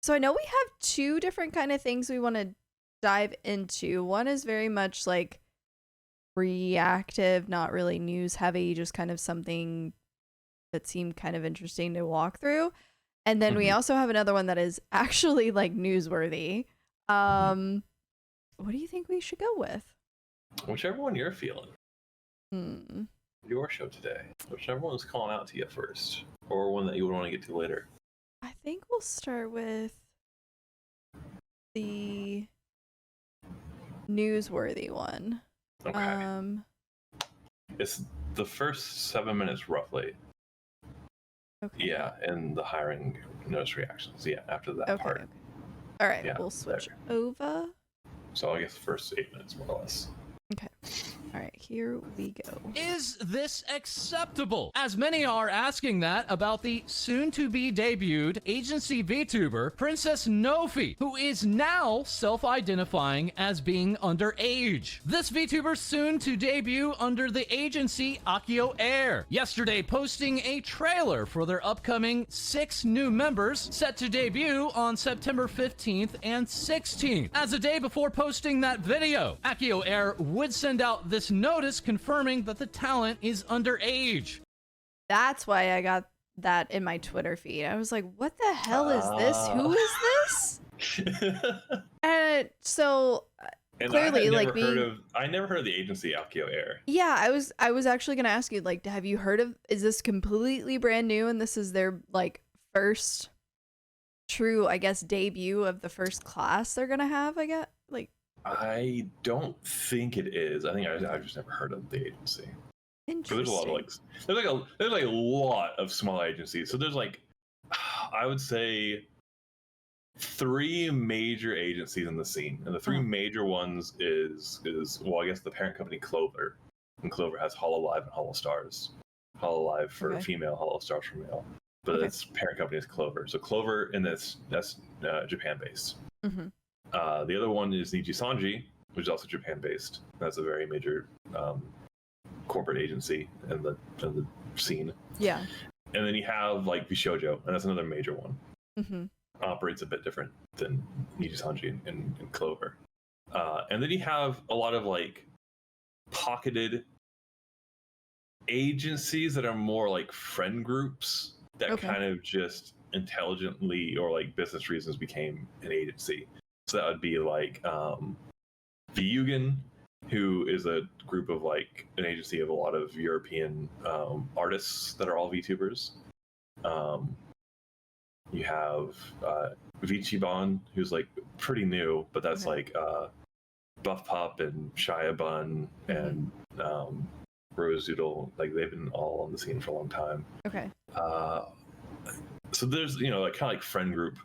So I know we have two different kind of things we want to dive into. One is very much like reactive, not really news heavy, just kind of something that seemed kind of interesting to walk through. And then we also have another one that is actually like newsworthy. What do you think we should go with? Whichever one you're feeling. Your show today. Whichever one is calling out to you first, or one that you would want to get to later. I think we'll start with the newsworthy one. Okay. It's the first 7 minutes roughly. Okay. Yeah, and the hiring notice reactions. Yeah, after that part. Okay. All right, Yeah, we'll switch over. So I guess the first 8 minutes more or less. Okay. All right, here we go. Is this acceptable? As many are asking that about the soon-to-be debuted agency VTuber, Princess Nofi, who is now self-identifying as being underage. This VTuber soon to debut under the agency Akio Air. Yesterday posting a trailer for their upcoming 6 new members set to debut on September 15th and 16th. As a day before posting that video, Akio Air would send out this notice confirming that the talent is underage. That's why I got that in my Twitter feed. I was like, what the hell is this? Who is this? And so And clearly, I never heard of the agency Akio Air. Yeah, I was actually gonna ask you, like, have you heard of, is this completely brand new and this is their like first true, I guess, debut of the first class they're gonna have, I guess? Like, I don't think it is. I think I've just never heard of the agency. interesting. There's a lot of there's like a lot of small agencies. So there's like, I would say 3 major agencies in the scene, and the 3 major ones is well, I guess the parent company Clover, and Clover has HoloLive and HoloStars. HoloLive for female, HoloStars for male, but its parent company is Clover. So Clover, and that's Japan based. The other one is Nijisanji, which is also Japan based. That's a very major corporate agency in the scene. Yeah. And then you have like Bishoujo, and that's another major one. Operates a bit different than Nijisanji and Clover. And then you have a lot of like pocketed agencies that are more like friend groups that kind of just intelligently or like business reasons became an agency. So that would be like Vyugan, who is a group of like an agency of a lot of European artists that are all VTubers. You have Vichiban, who's like pretty new, but that's like Buff Pop and Shia Bun and Rose Doodle. Like they've been all on the scene for a long time. So there's, you know, like kind of like friend group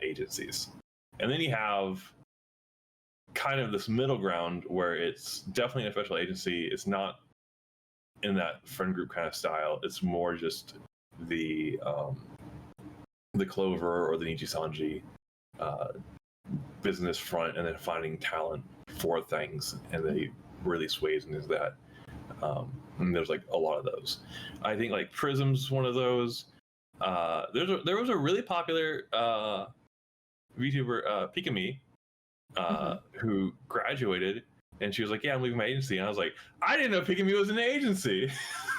agencies. And then you have kind of this middle ground where it's definitely an official agency. It's not in that friend group kind of style. It's more just the Clover or the Nijisanji business front, and then finding talent for things, and they really sways into that. And there's like a lot of those. I think like Prism's one of those. There was a really popular VTuber, Pikami, who graduated, and she was like, "Yeah, I'm leaving my agency." And I was like, "I didn't know Pikami was an agency."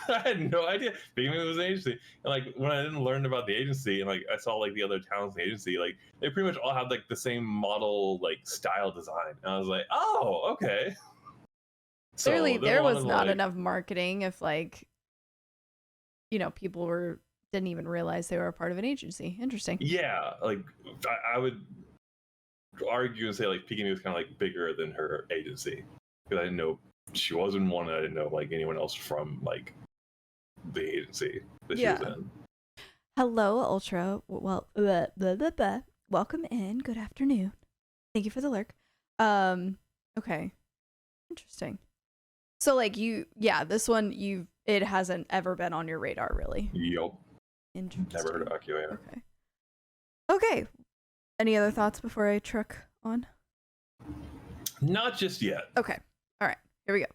I had no idea Pikami was an agency. And like when I didn't learn about the agency, and like I saw like the other talents in the agency, like they pretty much all had like the same model, like style design. And I was like, "Oh, okay." Clearly, there was not enough marketing if like, you know, people didn't even realize they were a part of an agency. Interesting. Yeah, like I would argue and say like Pikami was kind of like bigger than her agency, because I didn't know she was in one. And I didn't know like anyone else from like the agency that she was in. Hello, Ultra. Well, blah, blah, blah, blah. Welcome in. Good afternoon. Thank you for the lurk. Okay, interesting. So like this one it hasn't ever been on your radar, really. Yup. Interesting. Never heard of Akio. Okay. Any other thoughts before I truck on? Not just yet. Okay. All right. Here we go.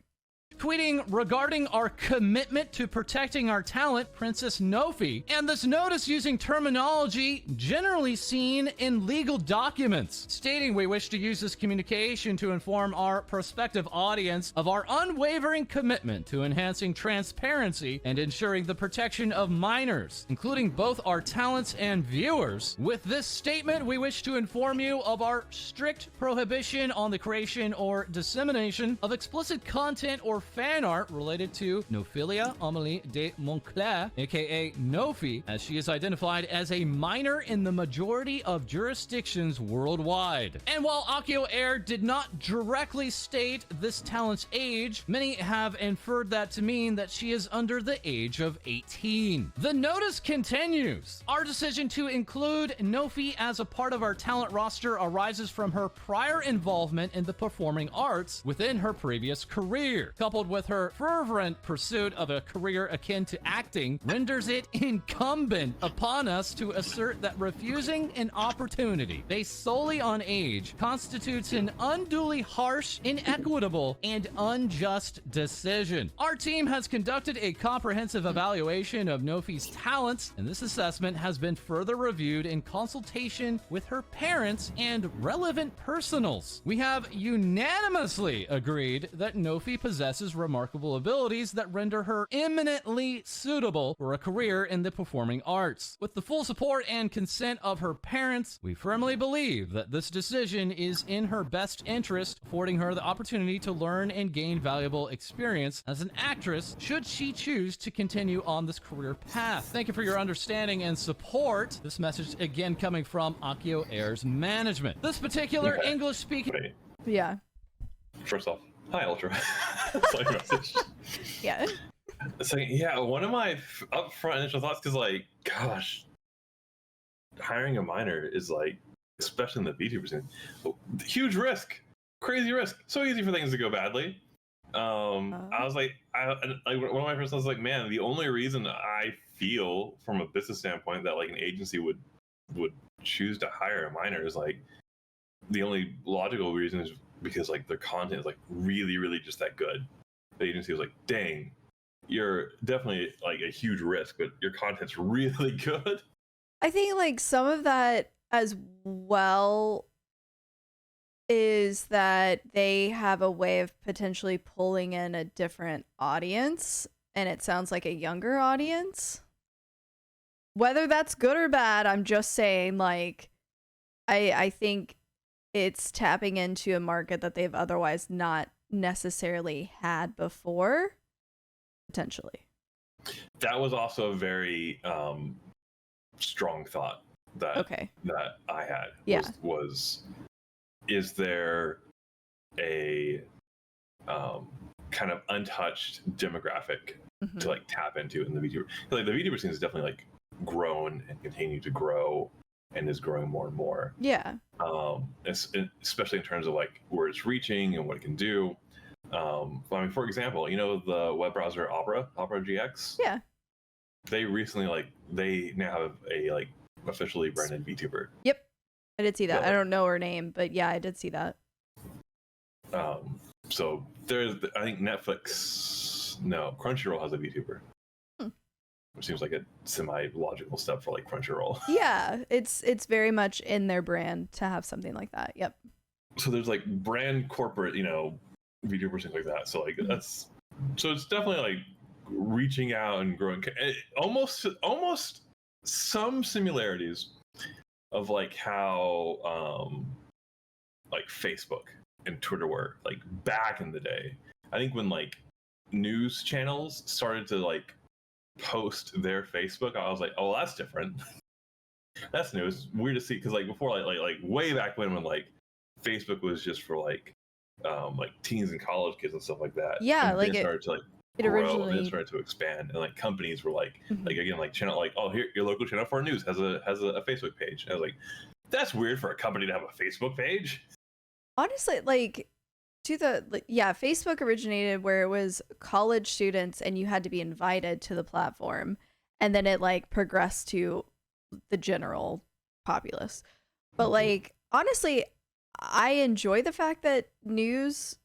Tweeting regarding our commitment to protecting our talent, Princess Nofi, and this notice using terminology generally seen in legal documents, stating we wish to use this communication to inform our prospective audience of our unwavering commitment to enhancing transparency and ensuring the protection of minors, including both our talents and viewers. With this statement, we wish to inform you of our strict prohibition on the creation or dissemination of explicit content or fan art related to Nophilia Amelie de Montclair, aka Nofi, as she is identified as a minor in the majority of jurisdictions worldwide. And while Akio Air did not directly state this talent's age, many have inferred that to mean that she is under the age of 18. The notice continues. Our decision to include Nofi as a part of our talent roster arises from her prior involvement in the performing arts within her previous career, coupled with her fervent pursuit of a career akin to acting, renders it incumbent upon us to assert that refusing an opportunity based solely on age constitutes an unduly harsh, inequitable, and unjust decision. Our team has conducted a comprehensive evaluation of Nofi's talents, and this assessment has been further reviewed in consultation with her parents and relevant personals. We have unanimously agreed that Nofi possesses remarkable abilities that render her eminently suitable for a career in the performing arts. With the full support and consent of her parents, we firmly believe that this decision is in her best interest, affording her the opportunity to learn and gain valuable experience as an actress should she choose to continue on this career path. Thank you for your understanding and support. This message again coming from Akio Air's management. This particular English-speaking... Wait, Yeah. first off, hi, Ultra. Saw your message. Yeah. So, yeah, one of my upfront initial thoughts, because, like, gosh, hiring a minor is, like, especially in the VTuber scene, huge risk, crazy risk, so easy for things to go badly. I was like, one of my first thoughts was like, man, the only reason I feel from a business standpoint that like an agency would choose to hire a minor is like the only logical reason is because like their content is like really, really just that good. The agency was like, dang, you're definitely like a huge risk, but your content's really good. I think like some of that as well is that they have a way of potentially pulling in a different audience, and it sounds like a younger audience. Whether that's good or bad, I'm just saying, like, I think it's tapping into a market that they've otherwise not necessarily had before, potentially. That was also a very strong thought that that I had. Yeah. Was is there a kind of untouched demographic to like tap into in the VTuber? Like the VTuber scene is definitely like grown and continue to grow and is growing more and more. Yeah. Especially in terms of like where it's reaching and what it can do. I mean, for example, you know the web browser Opera GX? Yeah. They recently they now have a like officially branded VTuber. Yep. I did see that. Yeah. I don't know her name, but yeah, I did see that. So there's, I think Crunchyroll has a VTuber. Which seems like a semi-logical step for like Crunchyroll. Yeah, it's very much in their brand to have something like that. Yep. So there's like brand corporate, VTubers, things like that. So like so it's definitely like reaching out and growing. Almost some similarities of like how like Facebook and Twitter were like back in the day. I think when like news channels started to like post their Facebook, I was like, oh, that's different. That's new. It's weird to see because like before, like way back when like Facebook was just for like teens and college kids and stuff like that. Yeah, and like it started to like it grow originally and it started to expand, and like companies were like again like channel like, oh, here your local channel 4 news has a Facebook page. And I was like, that's weird for a company to have a Facebook page. Honestly, like Facebook originated where it was college students and you had to be invited to the platform, and then it like progressed to the general populace. But like honestly, I enjoy the fact that news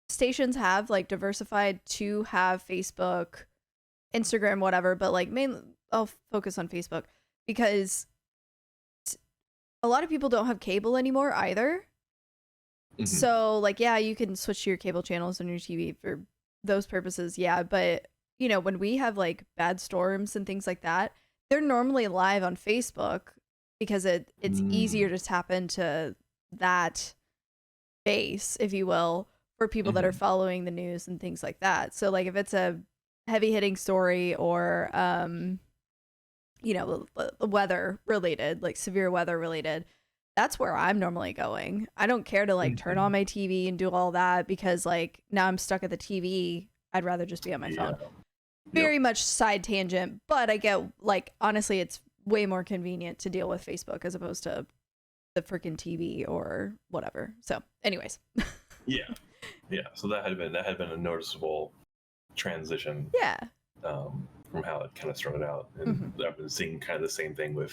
stations have like diversified to have Facebook, Instagram, whatever, but like mainly I'll focus on Facebook because a lot of people don't have cable anymore either. So like, yeah, you can switch to your cable channels on your TV for those purposes. Yeah. But you know, when we have like bad storms and things like that, they're normally live on Facebook because it's easier to tap into that base, if you will, for people that are following the news and things like that. So like if it's a heavy hitting story or, you know, weather related, like severe weather related, that's where I'm normally going. I don't care to like turn on my TV and do all that because like now I'm stuck at the TV. I'd rather just be on my phone. Very much side tangent, but I get like, honestly, it's way more convenient to deal with Facebook as opposed to the freaking TV or whatever. So anyways. Yeah. So that had been a noticeable transition. Yeah. From how it kind of started out. And I've been seeing kind of the same thing with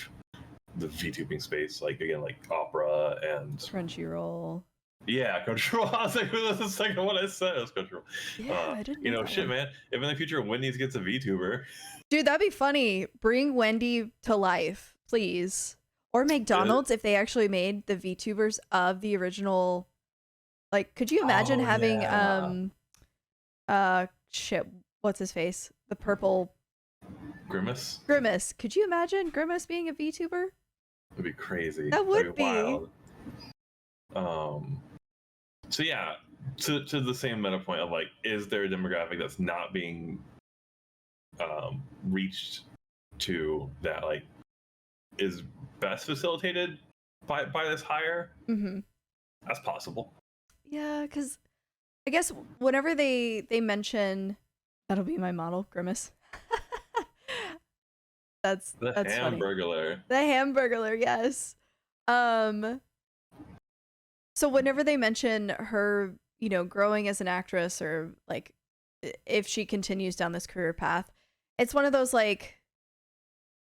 the VTubing space, like again, like Opera and Crunchyroll. Yeah, Crunchyroll. I was like, that's the second one I said. It was Crunchyroll. Yeah, I didn't know you know, that shit, one. man. If in the future Wendy's gets a VTuber, Dude, that'd be funny. Bring Wendy to life, please. Or McDonald's if they actually made the VTubers of the original. Like, could you imagine having shit, what's his face? The purple Grimace. Could you imagine Grimace being a VTuber? It'd be crazy. That would be. Wild. So yeah, to the same meta point of like, is there a demographic that's not being reached to that like is best facilitated by this hire? That's possible. Yeah, because I guess whenever they mention, that'll be my model, Grimace. that's Hamburglar. The Hamburglar, yes. So whenever they mention her, you know, growing as an actress or like if she continues down this career path, it's one of those like,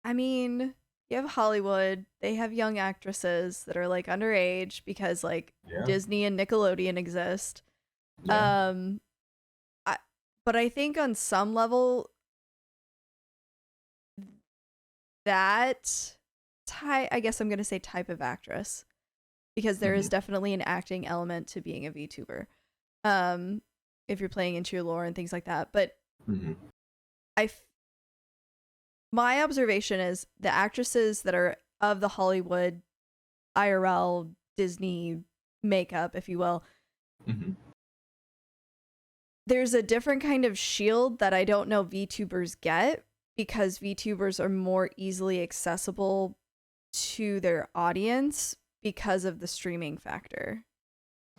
I mean, you have Hollywood, they have young actresses that are like underage because like Disney and Nickelodeon exist. But I think on some level that I guess I'm going to say type of actress because there is definitely an acting element to being a VTuber. If you're playing into your lore and things like that, but my observation is the actresses that are of the Hollywood IRL Disney makeup, if you will, there's a different kind of shield that I don't know VTubers get because VTubers are more easily accessible to their audience because of the streaming factor.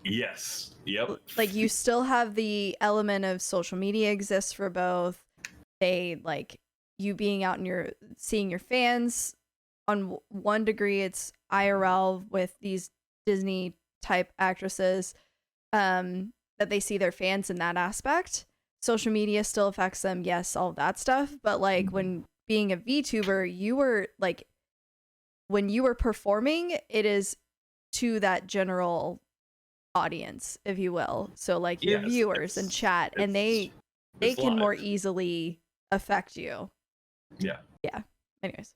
Yes. Yep. Like you still have the element of social media exists for both. They like you being out and seeing your fans. On one degree, it's IRL with these Disney type actresses that they see their fans in that aspect. Social media still affects them, yes, all that stuff. But like when being a VTuber, you were like when you were performing, it is to that general audience, if you will. So like your viewers and chat, and they can live. more easily affect you. Yeah. Anyways.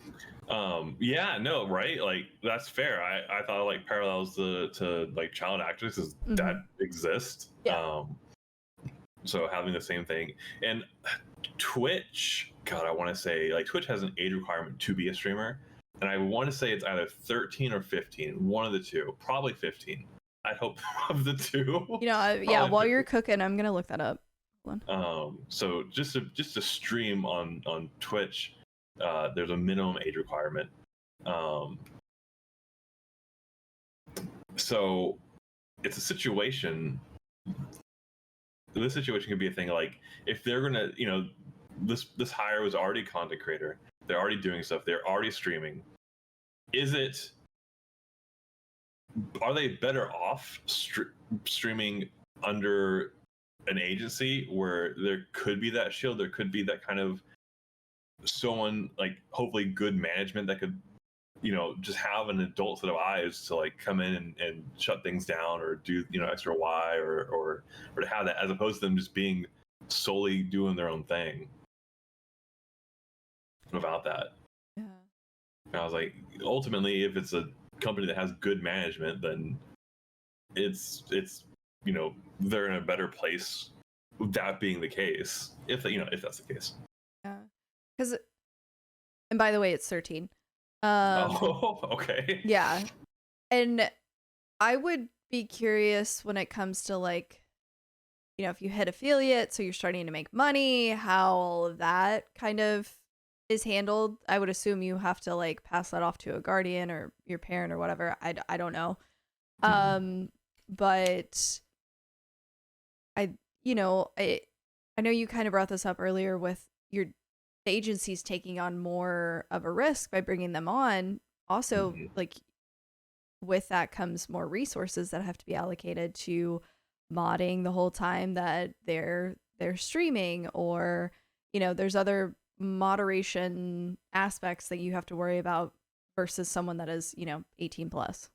Yeah, no, right? Like that's fair. I thought like parallels to like child actresses that exist. Yeah. So having the same thing. And Twitch, God, I want to say like Twitch has an age requirement to be a streamer. And I want to say it's either 13 or 15, one of the two, probably 15. I hope of the two. You know, while you're cooking, I'm gonna look that up. So just to stream on Twitch, there's a minimum age requirement. So it's a situation. This situation could be a thing like if they're gonna, you know, this hire was already a content creator. They're already doing stuff. They're already streaming. Are they better off streaming under an agency where there could be that shield? There could be that kind of someone like hopefully good management that could just have an adult set of eyes to like come in and shut things down or do extra Y or to have that, as opposed to them just being solely doing their own thing without that. Yeah. And I was like, ultimately, if it's a company that has good management, then it's they're in a better place. That being the case, if that's the case. Yeah. Because, and by the way, it's 13. Oh, okay. Yeah. And I would be curious when it comes to like, if you hit affiliate, so you're starting to make money, how all of that kind of is handled. I would assume you have to like pass that off to a guardian or your parent or whatever. I don't know. But I know you kind of brought this up earlier with the agencies taking on more of a risk by bringing them on. Also, like with that comes more resources that have to be allocated to modding the whole time that they're streaming, or there's other moderation aspects that you have to worry about versus someone that is 18 plus.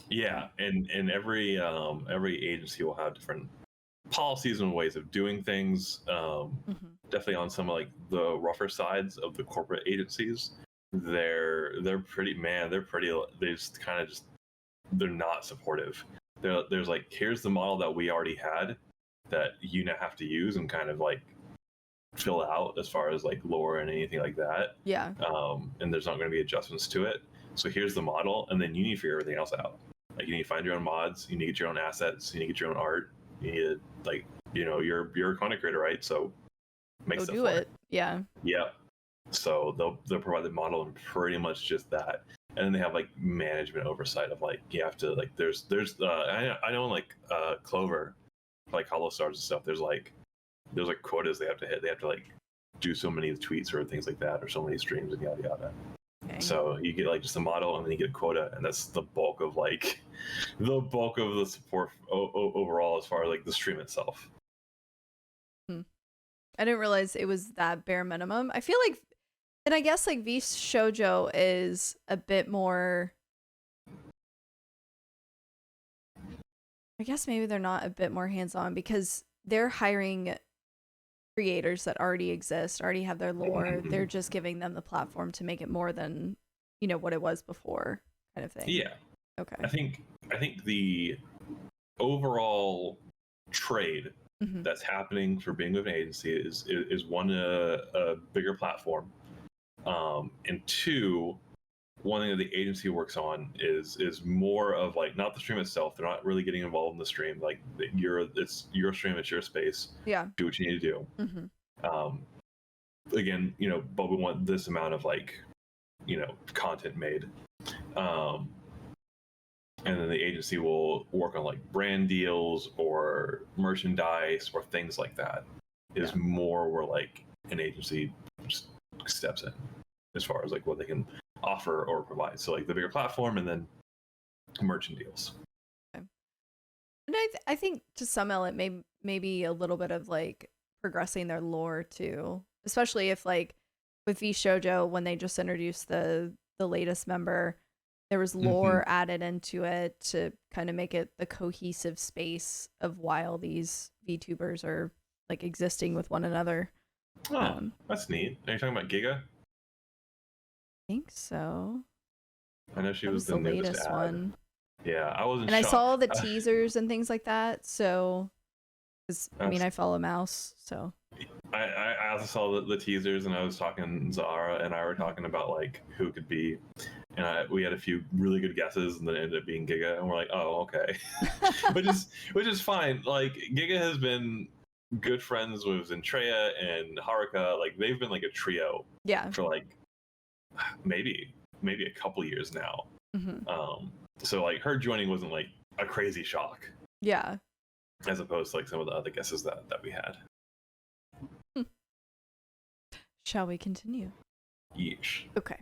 Yeah, and every agency will have different policies and ways of doing things. Definitely on some of like the rougher sides of the corporate agencies, they're pretty they're not supportive. There's like, here's the model that we already had that you now have to use and kind of like fill out as far as like lore and anything like that. Yeah. And there's not going to be adjustments to it. So here's the model, and then you need to figure everything else out. Like, you need to find your own mods, you need to get your own assets, you need to get your own art, you need to, like, you're a content creator, right? So make Go stuff do for it. Yeah. Yeah. So they'll provide the model and pretty much just that. And then they have like management oversight of like, you have to like, there's I know like Clover, like Hollow Stars and stuff, there's like quotas they have to hit. They have to like do so many tweets or things like that, or so many streams and yada yada. Okay. So you get like just a model, and then you get a quota, and that's the bulk of the support overall as far as like the stream itself. I didn't realize it was that bare minimum. I feel like, and I guess like V Shoujo is a bit more. I guess maybe they're not a bit more hands-on because they're hiring creators that already exist, already have their lore. They're just giving them the platform to make it more than, what it was before, kind of thing. Yeah. Okay. I think the overall trade that's happening for being with an agency is one, a bigger platform, and two, one thing that the agency works on is more of like, not the stream itself. They're not really getting involved in the stream. Like, it's your stream, it's your space. Yeah. Do what you need to do. Again, but we want this amount of like, content made. And then the agency will work on like brand deals or merchandise or things like that. Is more where like an agency just steps in as far as like what they can offer or provide. So like the bigger platform, and then merchant deals. Okay. And I think to some element maybe a little bit of like progressing their lore too, especially if like with V Shoujo, when they just introduced the latest member, there was lore added into it to kind of make it the cohesive space of while these VTubers are like existing with one another. Oh, that's neat. Are you talking about Giga? I think so. I know she that was the latest one. Yeah, I wasn't. And shocked. I saw the teasers and things like that. So, I follow Mouse, so. I also saw the teasers, and I was talking, Zara and I were talking about like who could be, and we had a few really good guesses, and then it ended up being Giga, and we're like, oh, okay, which is fine. Like, Giga has been good friends with Zentreya and Haruka. Like, they've been like a trio, for like maybe a couple years now. So like her joining wasn't like a crazy shock. Yeah. As opposed to like some of the other guesses that we had. Shall we continue? Yeesh. Okay.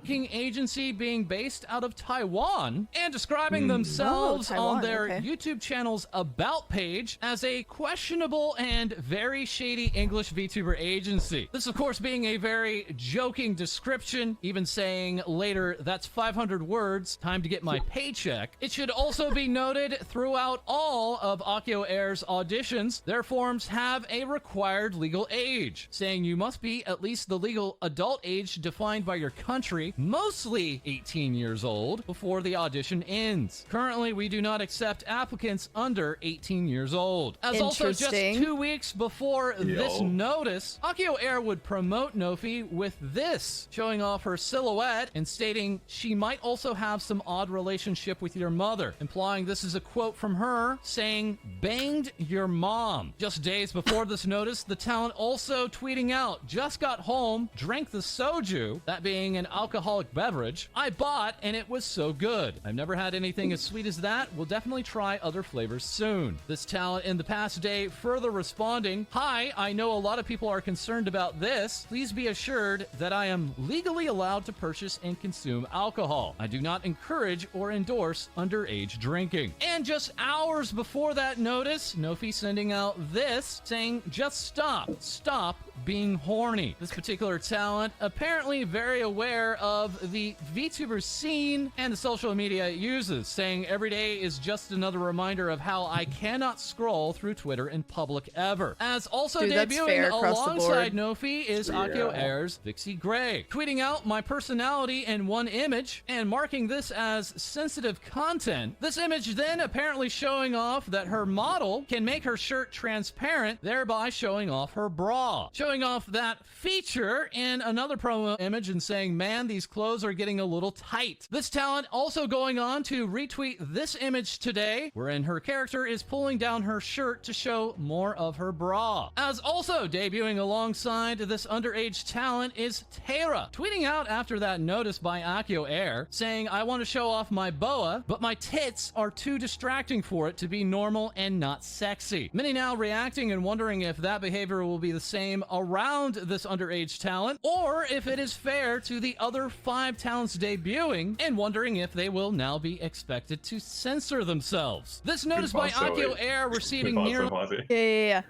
agency being based out of Taiwan and describing themselves Taiwan, on their okay. YouTube channel's About page as a questionable and very shady English VTuber agency. This, of course, being a very joking description, even saying later, that's 500 words, time to get my paycheck. It should also be noted throughout all of Akio Air's auditions, their forms have a required legal age, saying you must be at least the legal adult age defined by your country, mostly 18 years old, before the audition ends. Currently, we do not accept applicants under 18 years old. As also just Interesting. 2 weeks before this notice, Akio Air would promote Nofi with this, showing off her silhouette and stating she might also have some odd relationship with your mother, implying this is a quote from her saying, "Banged your mom." Just days before this notice, the talent also tweeting out, "Just got home, drank the soju," that being an alcoholic beverage, "I bought and it was so good. I've never had anything as sweet as that. We'll definitely try other flavors soon." This talent in the past day further responding, "Hi, I know a lot of people are concerned about this. Please be assured that I am legally allowed to purchase and consume alcohol. I do not encourage or endorse underage drinking." And just hours before that notice, Nofi sending out this, saying, "Just stop being horny." This particular talent apparently very aware of the VTuber scene and the social media it uses, saying, "Every day is just another reminder of how I cannot scroll through Twitter in public ever." As also Dude, that's fair debuting across the alongside board. Nofi is Akio Air's Vixie Gray, tweeting out "my personality in one image" and marking this as sensitive content. This image then apparently showing off that her model can make her shirt transparent, thereby showing off her bra. Showing off that feature in another promo image and saying, "Man, these clothes are getting a little tight." This talent also going on to retweet this image today, wherein her character is pulling down her shirt to show more of her bra. As also debuting alongside this underage talent is Tara, tweeting out after that notice by Akio Air, saying, "I want to show off my boa, but my tits are too distracting for it to be normal and not sexy." Many now reacting and wondering if that behavior will be the same around this underage talent, or if it is fair to the other 5 talents debuting, and wondering if they will now be expected to censor themselves. This notice by Akio Air receiving nearly... Yeah.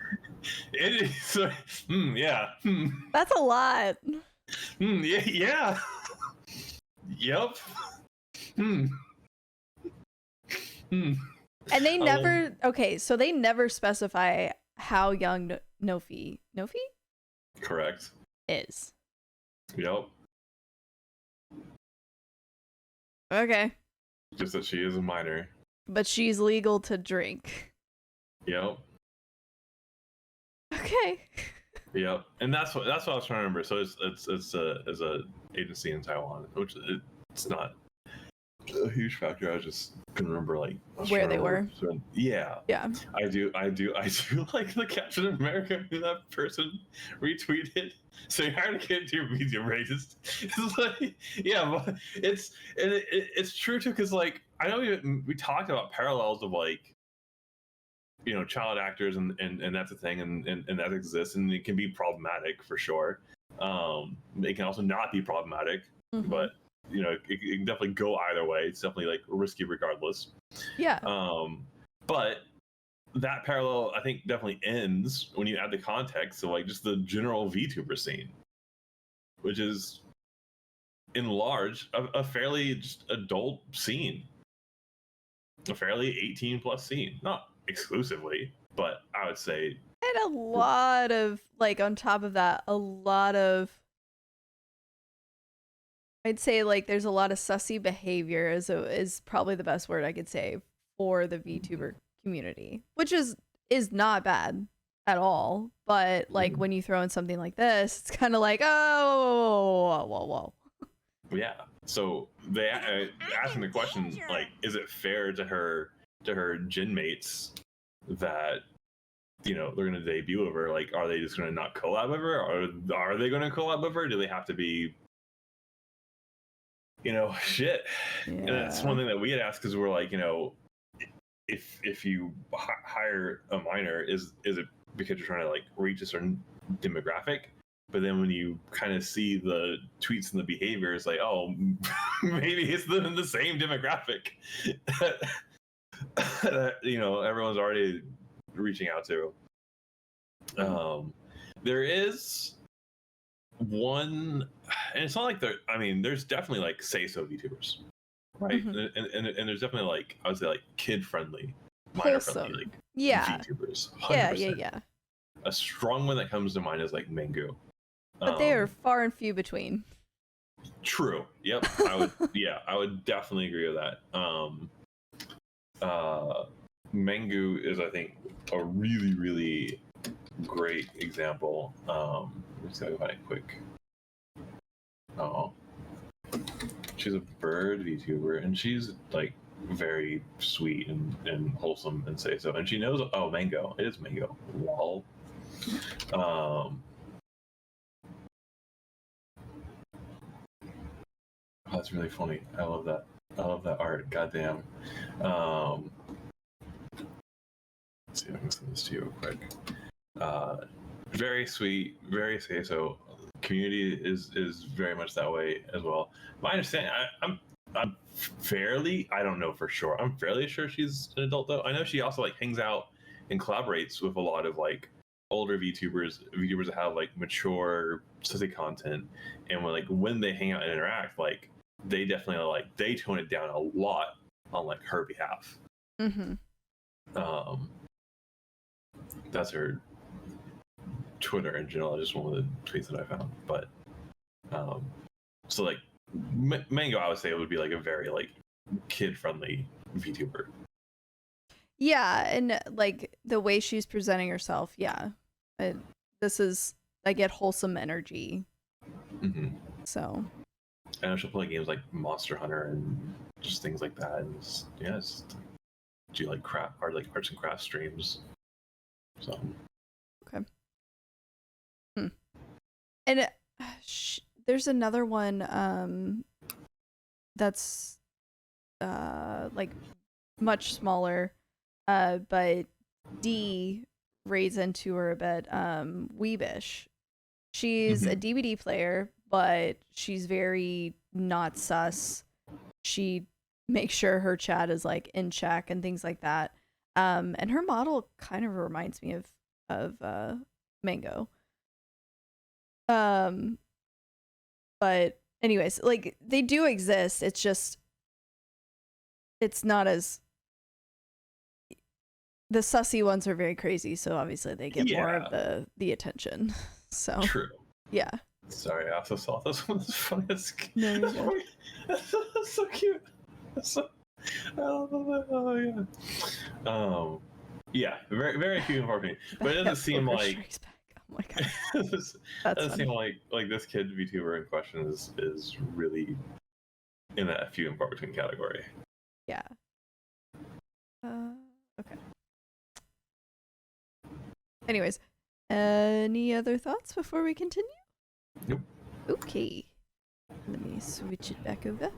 It is. Yeah. That's a lot. Yeah. Yep. And they never, okay, so they never specify how young Nofi Correct. is. Yep. Okay. Just that she is a minor. But she's legal to drink. Yep. Okay. Yep. And that's what I was trying to remember. So it's a agency in Taiwan, which it's not a huge factor. I just couldn't remember like Where they were. So, yeah. Yeah. I do like the Captain America who that person retweeted. So you hired a kid to your video racist. It's like, yeah, but it's true too, because like I know we talked about parallels of like, you know, child actors and that's a thing and that exists and it can be problematic for sure. It can also not be problematic, but you know, it can definitely go either way. It's definitely like risky regardless. Yeah. But that parallel, I think, definitely ends when you add the context of like just the general VTuber scene, which is in large a fairly just adult scene, a fairly 18 plus scene, not exclusively, but I would say. And a lot of, like, on top of that, I'd say, like, there's a lot of sussy behavior is probably the best word I could say for the VTuber community, which is not bad at all. But, like, when you throw in something like this, it's kind of like, oh, whoa. Yeah. So they asking the question, like, is it fair to her gen mates that, you know, they're going to debut with her? Like, are they just going to not collab with her? Or are they going to collab with her? Do they have to be, you know, shit? Yeah. And that's one thing that we had asked, because we're like, you know, if you hire a minor, is it because you're trying to like reach a certain demographic, But then when you kind of see the tweets and the behavior, it's like, oh, maybe it's the same demographic that, you know, everyone's already reaching out to. There is one, and it's not like there's definitely like say-so VTubers, right? And there's definitely like, I would say like kid-friendly, minor-friendly, like VTubers. 100%. Yeah. A strong one that comes to mind is like Mango. But they are far and few between. True. Yep. I would definitely agree with that. Mango is, I think, a really, really great example. Let's go find it quick. Oh, she's a bird VTuber, and she's like very sweet and wholesome and say so. And she knows. Oh, Mango. It is Mango. Lol. Oh, that's really funny. I love that. I love that art. Goddamn. Let's see if I can send this to you real quick. Very sweet, very say so. Community is very much that way as well. My understanding, I'm fairly, I don't know for sure. I'm fairly sure she's an adult though. I know she also like hangs out and collaborates with a lot of like older VTubers that have like mature specific content, and when they hang out and interact, like they definitely like they tone it down a lot on like her behalf. That's her Twitter in general. Just one of the tweets that I found. But so like Mango, I would say it would be like a very like kid-friendly VTuber. Yeah, and like the way she's presenting herself, I get wholesome energy. So I know she'll play games like Monster Hunter and just things like that, and do like arts and crafts streams. So okay. And there's another one that's like much smaller, but D raised into her a bit. Weebish. She's a DVD player, but she's very not sus. She makes sure her chat is like in check and things like that. And her model kind of reminds me of Mango. But anyways, like they do exist. It's just it's not as the sussy ones are very crazy, so obviously they get more of the attention. So true. Yeah. Sorry, I also saw this one. It's funny. That's so cute. That's so, I love that. Oh yeah. Very very few and far between. But it doesn't seem like. Oh my god. It doesn't seem like this kid VTuber in question is really in that few and far between category. Yeah. Okay. Anyways, any other thoughts before we continue? Nope. Okay. Let me switch it back over.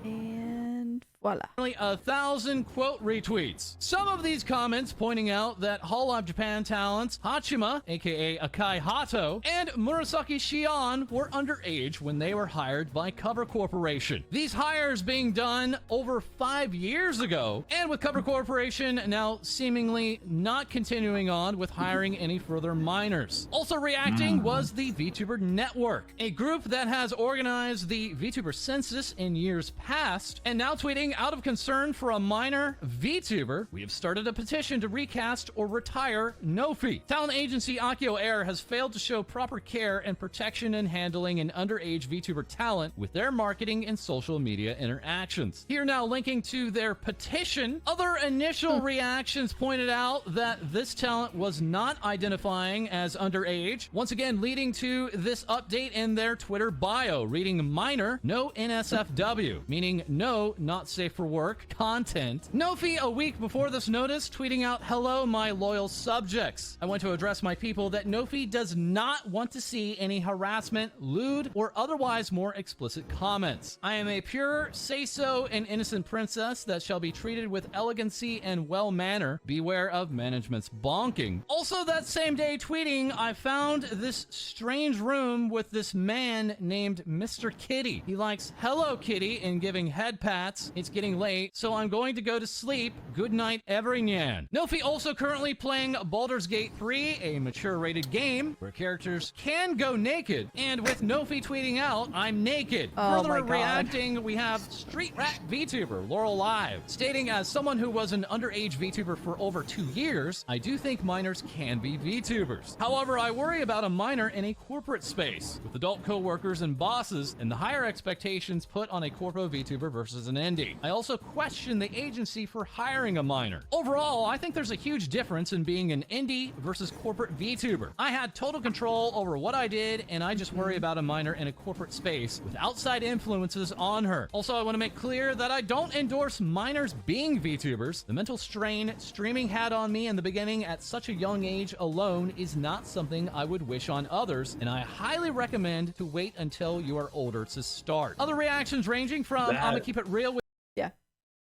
And voila. Nearly 1,000 quote retweets. Some of these comments pointing out that Hololive Japan talents Hachima, aka Akai Hato, and Murasaki Shion were underage when they were hired by Cover Corporation. These hires being done over 5 years ago, and with Cover Corporation now seemingly not continuing on with hiring any further minors. Also reacting was the VTuber Network, a group that has organized the VTuber census in years past, and now tweeting, out of concern for a minor VTuber, we have started a petition to recast or retire Nofi. Talent agency Akio Air has failed to show proper care and protection in handling an underage VTuber talent with their marketing and social media interactions. Here now linking to their petition, other initial reactions pointed out that this talent was not identifying as underage, once again leading to this update in their Twitter bio, reading minor, no NSFW, meaning no, not safe safe for work content. Nofi, a week before this notice, tweeting out, "Hello, my loyal subjects. I want to address my people that Nofi does not want to see any harassment, lewd, or otherwise more explicit comments. I am a pure, say-so, and innocent princess that shall be treated with elegancy and well manner. Beware of management's bonking." Also that same day tweeting, "I found this strange room with this man named Mr. Kitty. He likes Hello Kitty and giving head pats. It's getting late, so I'm going to go to sleep. Good night, Everynyan." Nofi also currently playing Baldur's Gate 3, a mature rated game where characters can go naked. And with Nofi tweeting out, "I'm naked." Oh Further my God. reacting, we have Street Rat VTuber Laurel Live stating, "As someone who was an underage VTuber for over 2 years, I do think minors can be VTubers. However, I worry about a minor in a corporate space with adult coworkers and bosses and the higher expectations put on a corpo VTuber versus an indie. I also question the agency for hiring a minor. Overall, I think there's a huge difference in being an indie versus corporate VTuber. I had total control over what I did, and I just worry about a minor in a corporate space with outside influences on her. Also, I want to make clear that I don't endorse minors being VTubers. The mental strain streaming had on me in the beginning at such a young age alone is not something I would wish on others, and I highly recommend to wait until you are older to start." Other reactions ranging from, "I'm gonna keep it real with..." Yeah.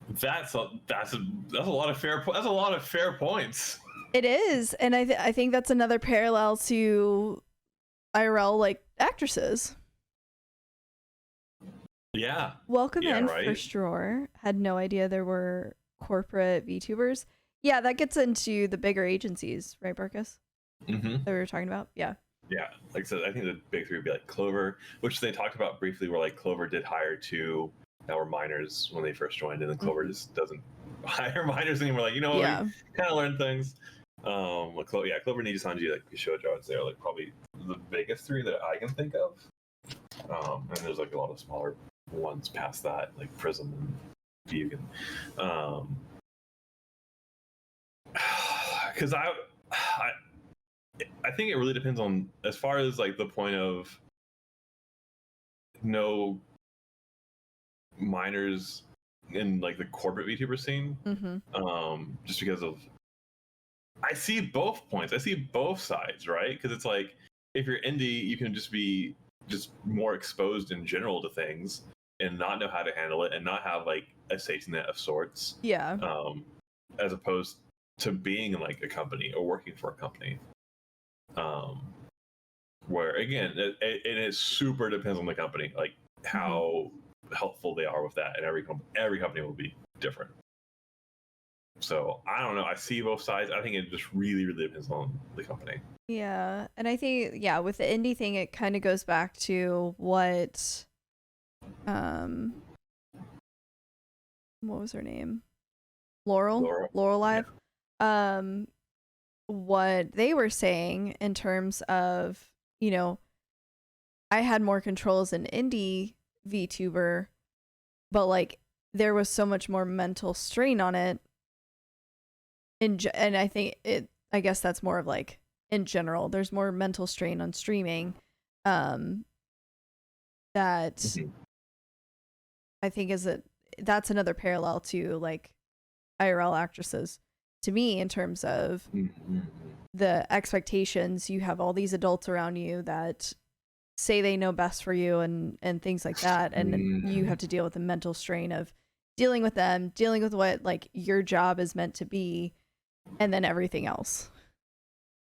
That's a lot of fair points. It is, and I think that's another parallel to IRL like actresses. Yeah. Welcome Yeah, in right? for sure. Had no idea there were corporate VTubers. Yeah, that gets into the bigger agencies, right, Barkus? Mm-hmm. That we were talking about. Yeah. Yeah, like I said, I think the big three would be like Clover, which they talked about briefly, where like Clover did hire two that were minors when they first joined, and then Clover just doesn't hire minors anymore. Like, you know, Yeah. we kind of learn things. Like Clover and Nijisanji, like Shoujo, I'd say are like probably the biggest three that I can think of. And there's like a lot of smaller ones past that, like Prism and Vegan. Because I think it really depends on, as far as like the point of no minors in like the corporate VTuber scene. Just because of, I see both points. I see both sides, right? Because it's like, if you're indie, you can just be more exposed in general to things and not know how to handle it and not have like a safety net of sorts. Yeah. As opposed to being in like a company or working for a company. Where again, it super depends on the company, like how helpful they are with that, and every company will be different. So I don't know. I see both sides. I think it just really depends on the company. Yeah, and I think with the indie thing, it kind of goes back to what was her name? Laurel Live. What they were saying in terms of, you know, I had more control as an indie VTuber, but like there was so much more mental strain on it. And I think I guess that's more of like in general, there's more mental strain on streaming. That I think that's another parallel to like IRL actresses to me, in terms of the expectations. You have all these adults around you that say they know best for you and things like that, and you have to deal with the mental strain of dealing with them, dealing with what like your job is meant to be, and then everything else,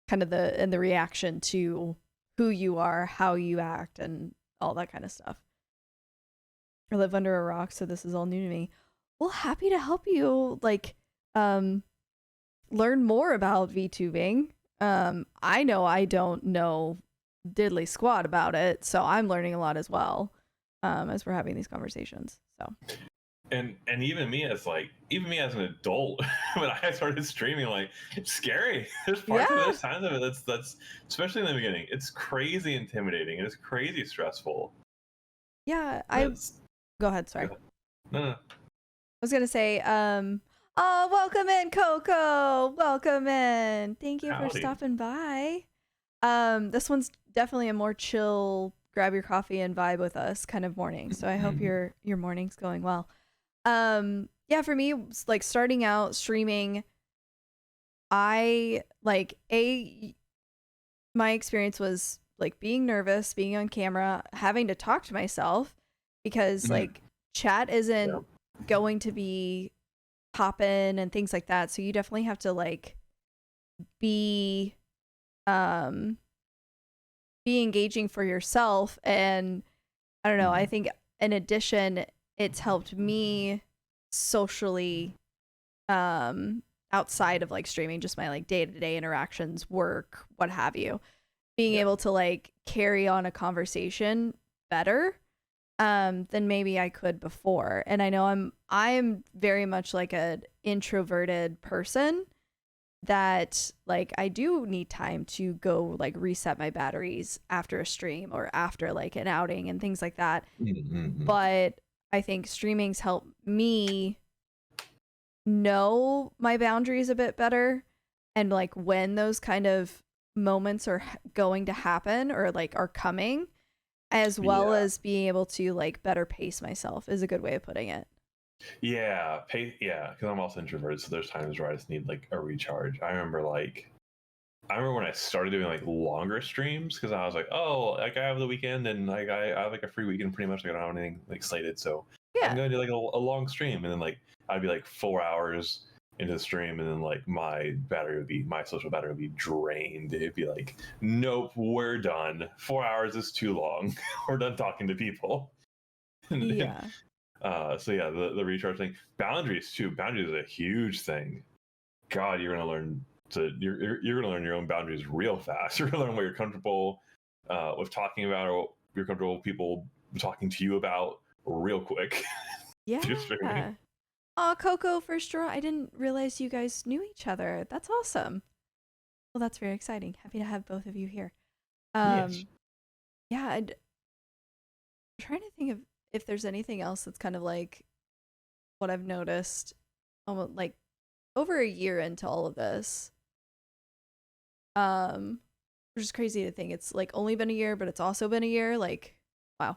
kind of the reaction to who you are, how you act, and all that kind of stuff. I live under a rock, so this is all new to me. Well, happy to help you like learn more about VTubing. I know I don't know diddly squat about it, so I'm learning a lot as well, as we're having these conversations. So and even me as an adult, when I started streaming, like, it's scary. There's times of it that's especially in the beginning, it's crazy intimidating and it's crazy stressful. Yeah, go ahead, sorry. No. I was gonna say, welcome in, Coco. Welcome in. Thank you for stopping by. This one's definitely a more chill, grab your coffee and vibe with us kind of morning. So I hope your morning's going well. Yeah, for me, like starting out streaming, I like my experience was like being nervous, being on camera, having to talk to myself because like chat isn't going to be poppin' and things like that. So you definitely have to like be um be engaging for yourself. And I don't know, I think in addition it's helped me socially outside of like streaming, just my like day-to-day interactions, work, what have you, being able to like carry on a conversation better than maybe I could before. And I know I am very much like an introverted person that like I do need time to go like reset my batteries after a stream or after like an outing and things like that. But I think streaming's helped me know my boundaries a bit better and like when those kind of moments are going to happen or like are coming, as well as being able to like better pace myself is a good way of putting it. Yeah, because I'm also introverted, so there's times where I just need like a recharge. I remember when I started doing like longer streams because I was like, oh, like I have the weekend and like I have like a free weekend pretty much. Like I don't have anything like slated, so I'm gonna do like a long stream, and then like I'd be like 4 hours into the stream, and then like my social battery would be drained. It'd be like, nope, we're done. 4 hours is too long. We're done talking to people. Yeah. So yeah, the recharge thing, boundaries too. Boundaries is a huge thing. God, you're gonna learn you're gonna learn your own boundaries real fast. You're gonna learn what you're comfortable with talking about, or what you're comfortable with people talking to you about real quick. Yeah. Oh, Coco for sure. I didn't realize you guys knew each other. That's awesome. Well, that's very exciting. Happy to have both of you here. Yes. Yeah, I'm trying to think of if there's anything else that's kind of like what I've noticed almost like over a year into all of this. Which is crazy to think it's like only been a year, but it's also been a year. Like, wow.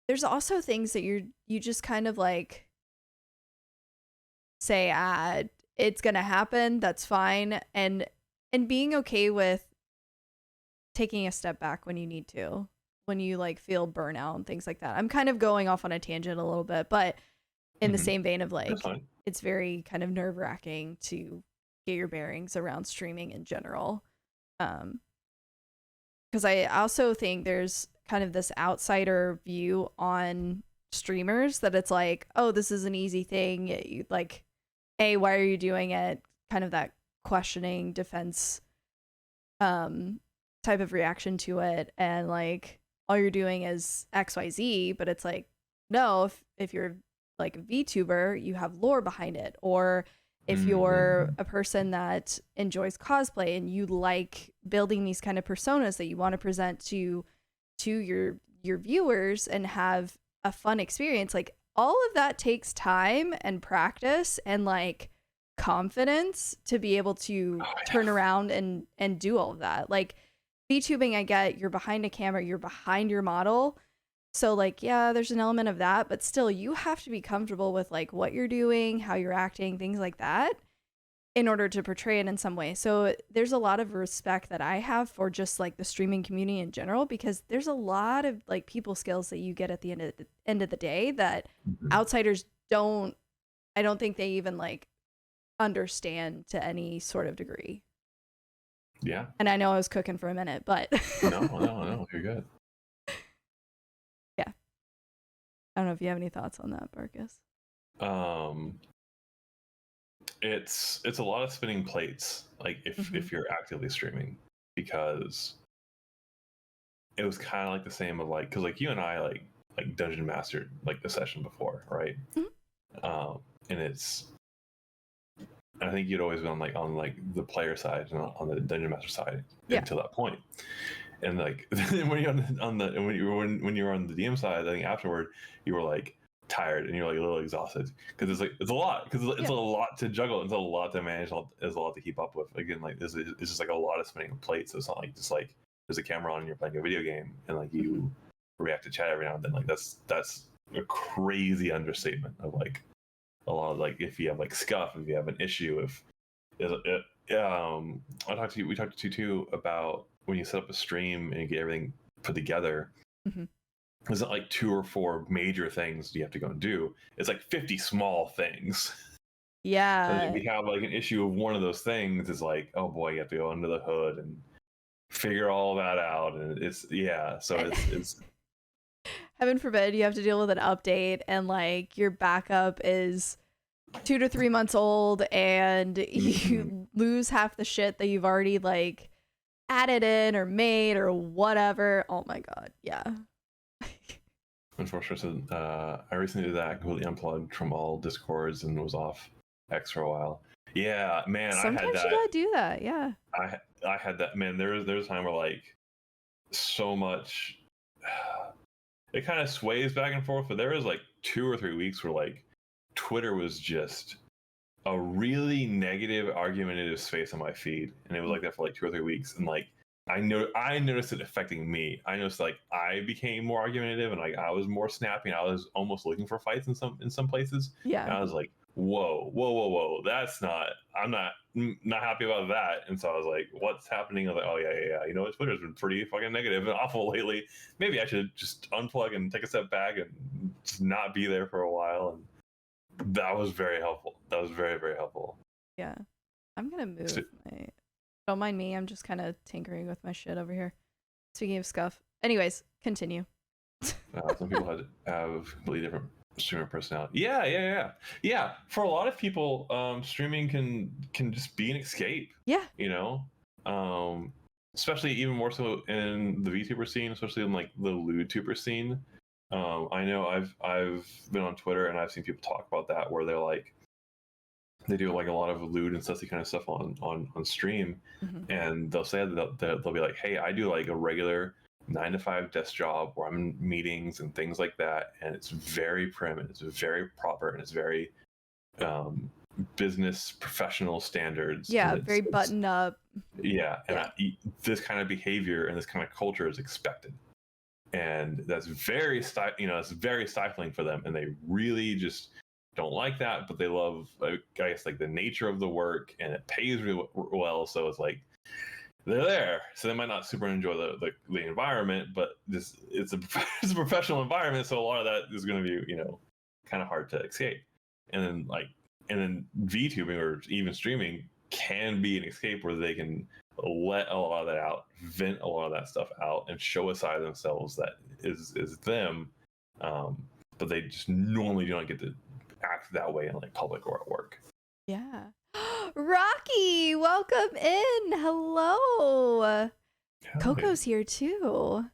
There's also things that you just kind of like say, it's gonna happen, that's fine, and being okay with taking a step back when you need to, when you like feel burnout and things like that. I'm kind of going off on a tangent a little bit, but in the same vein of like it's very kind of nerve-wracking to get your bearings around streaming in general. Because I also think there's kind of this outsider view on streamers that it's like, oh, this is an easy thing. Like, why are you doing it? Kind of that questioning defense type of reaction to it. And like, all you're doing is XYZ, but it's like, no, if you're like a VTuber, you have lore behind it. Or if you're a person that enjoys cosplay and you like building these kind of personas that you want to present to your viewers and have a fun experience, like all of that takes time and practice and like confidence to be able to turn around and do all of that. Like VTubing, I get you're behind a camera, you're behind your model. So like, yeah, there's an element of that, but still you have to be comfortable with like what you're doing, how you're acting, things like that in order to portray it in some way. So there's a lot of respect that I have for just like the streaming community in general, because there's a lot of like people skills that you get at the end of the day that outsiders I don't think they even like understand to any sort of degree. Yeah. And I know I was cooking for a minute, but no, you're good. Yeah. I don't know if you have any thoughts on that, Barkus. It's a lot of spinning plates, like if you're actively streaming, because it was kind of like the same of like, because like you and I like dungeon mastered like the session before, right? And I think you'd always been on the player side and on the dungeon master side until that point. And like when you're when you were on the DM side, I think afterward you were like tired and you're like a little exhausted because it's a lot, because it's a lot to juggle, it's a lot to manage, it's a lot to keep up with. Again, like it's just like a lot of spinning plates. So it's not like just like there's a camera on and you're playing a video game and like you react to chat every now and then. Like that's a crazy understatement of like a lot of like if you have like scuff, if you have an issue, if we talked to you too about when you set up a stream and you get everything put together. Mm-hmm. It's not like 2 or 4 major things you have to go and do. It's like 50 small things. Yeah. And if you have like an issue of one of those things, it's like, oh boy, you have to go under the hood and figure all that out. And it's it's heaven forbid you have to deal with an update and like your backup is 2 to 3 months old and you lose half the shit that you've already like added in or made or whatever. Oh my god, yeah. Unfortunately, I recently did that, completely unplugged from all Discords and was off X for a while. Yeah, man, Sometimes I had that. you gotta do that, yeah. I had that, man. There was a time where like so much, it kind of sways back and forth. But there was like 2 or 3 weeks where like Twitter was just a really negative, argumentative space on my feed, and it was like that for like 2 or 3 weeks. And like I noticed it affecting me. I noticed like I became more argumentative, and like I was more snappy. And I was almost looking for fights in some places. Yeah. And I was like, whoa, that's not. I'm not happy about that. And so I was like, what's happening? I was like, oh yeah. You know what? Twitter's been pretty fucking negative and awful lately. Maybe I should just unplug and take a step back and just not be there for a while. And that was very helpful. That was very, very helpful. Yeah. I'm gonna move don't mind me, I'm just kind of tinkering with my shit over here. Speaking of scuff. Anyways, continue. Some people have completely different streamer personality. Yeah. For a lot of people, streaming can just be an escape. Yeah. You know, especially even more so in the VTuber scene, especially in like the LewdTuber scene. I know I've been on Twitter and I've seen people talk about that where they're like, they do like a lot of lewd and sussy kind of stuff on stream, and they'll say that they'll be like, hey, I do like a regular 9-to-5 desk job where I'm in meetings and things like that, and it's very prim and it's very proper and it's very business professional standards. Yeah, very buttoned up. Yeah, and this kind of behavior and this kind of culture is expected, and that's very it's very stifling for them, and they really just don't like that. But they love, I guess, like the nature of the work, and it pays really well. So it's like they're there, so they might not super enjoy the environment, but it's a professional environment, so a lot of that is going to be kind of hard to escape. And then VTubing or even streaming can be an escape where they can let a lot of that out, vent a lot of that stuff out, and show a side of themselves that is them, but they just normally do not get to act that way in like public or at work. Yeah. Rocky, welcome in. Hello. Coco's here too.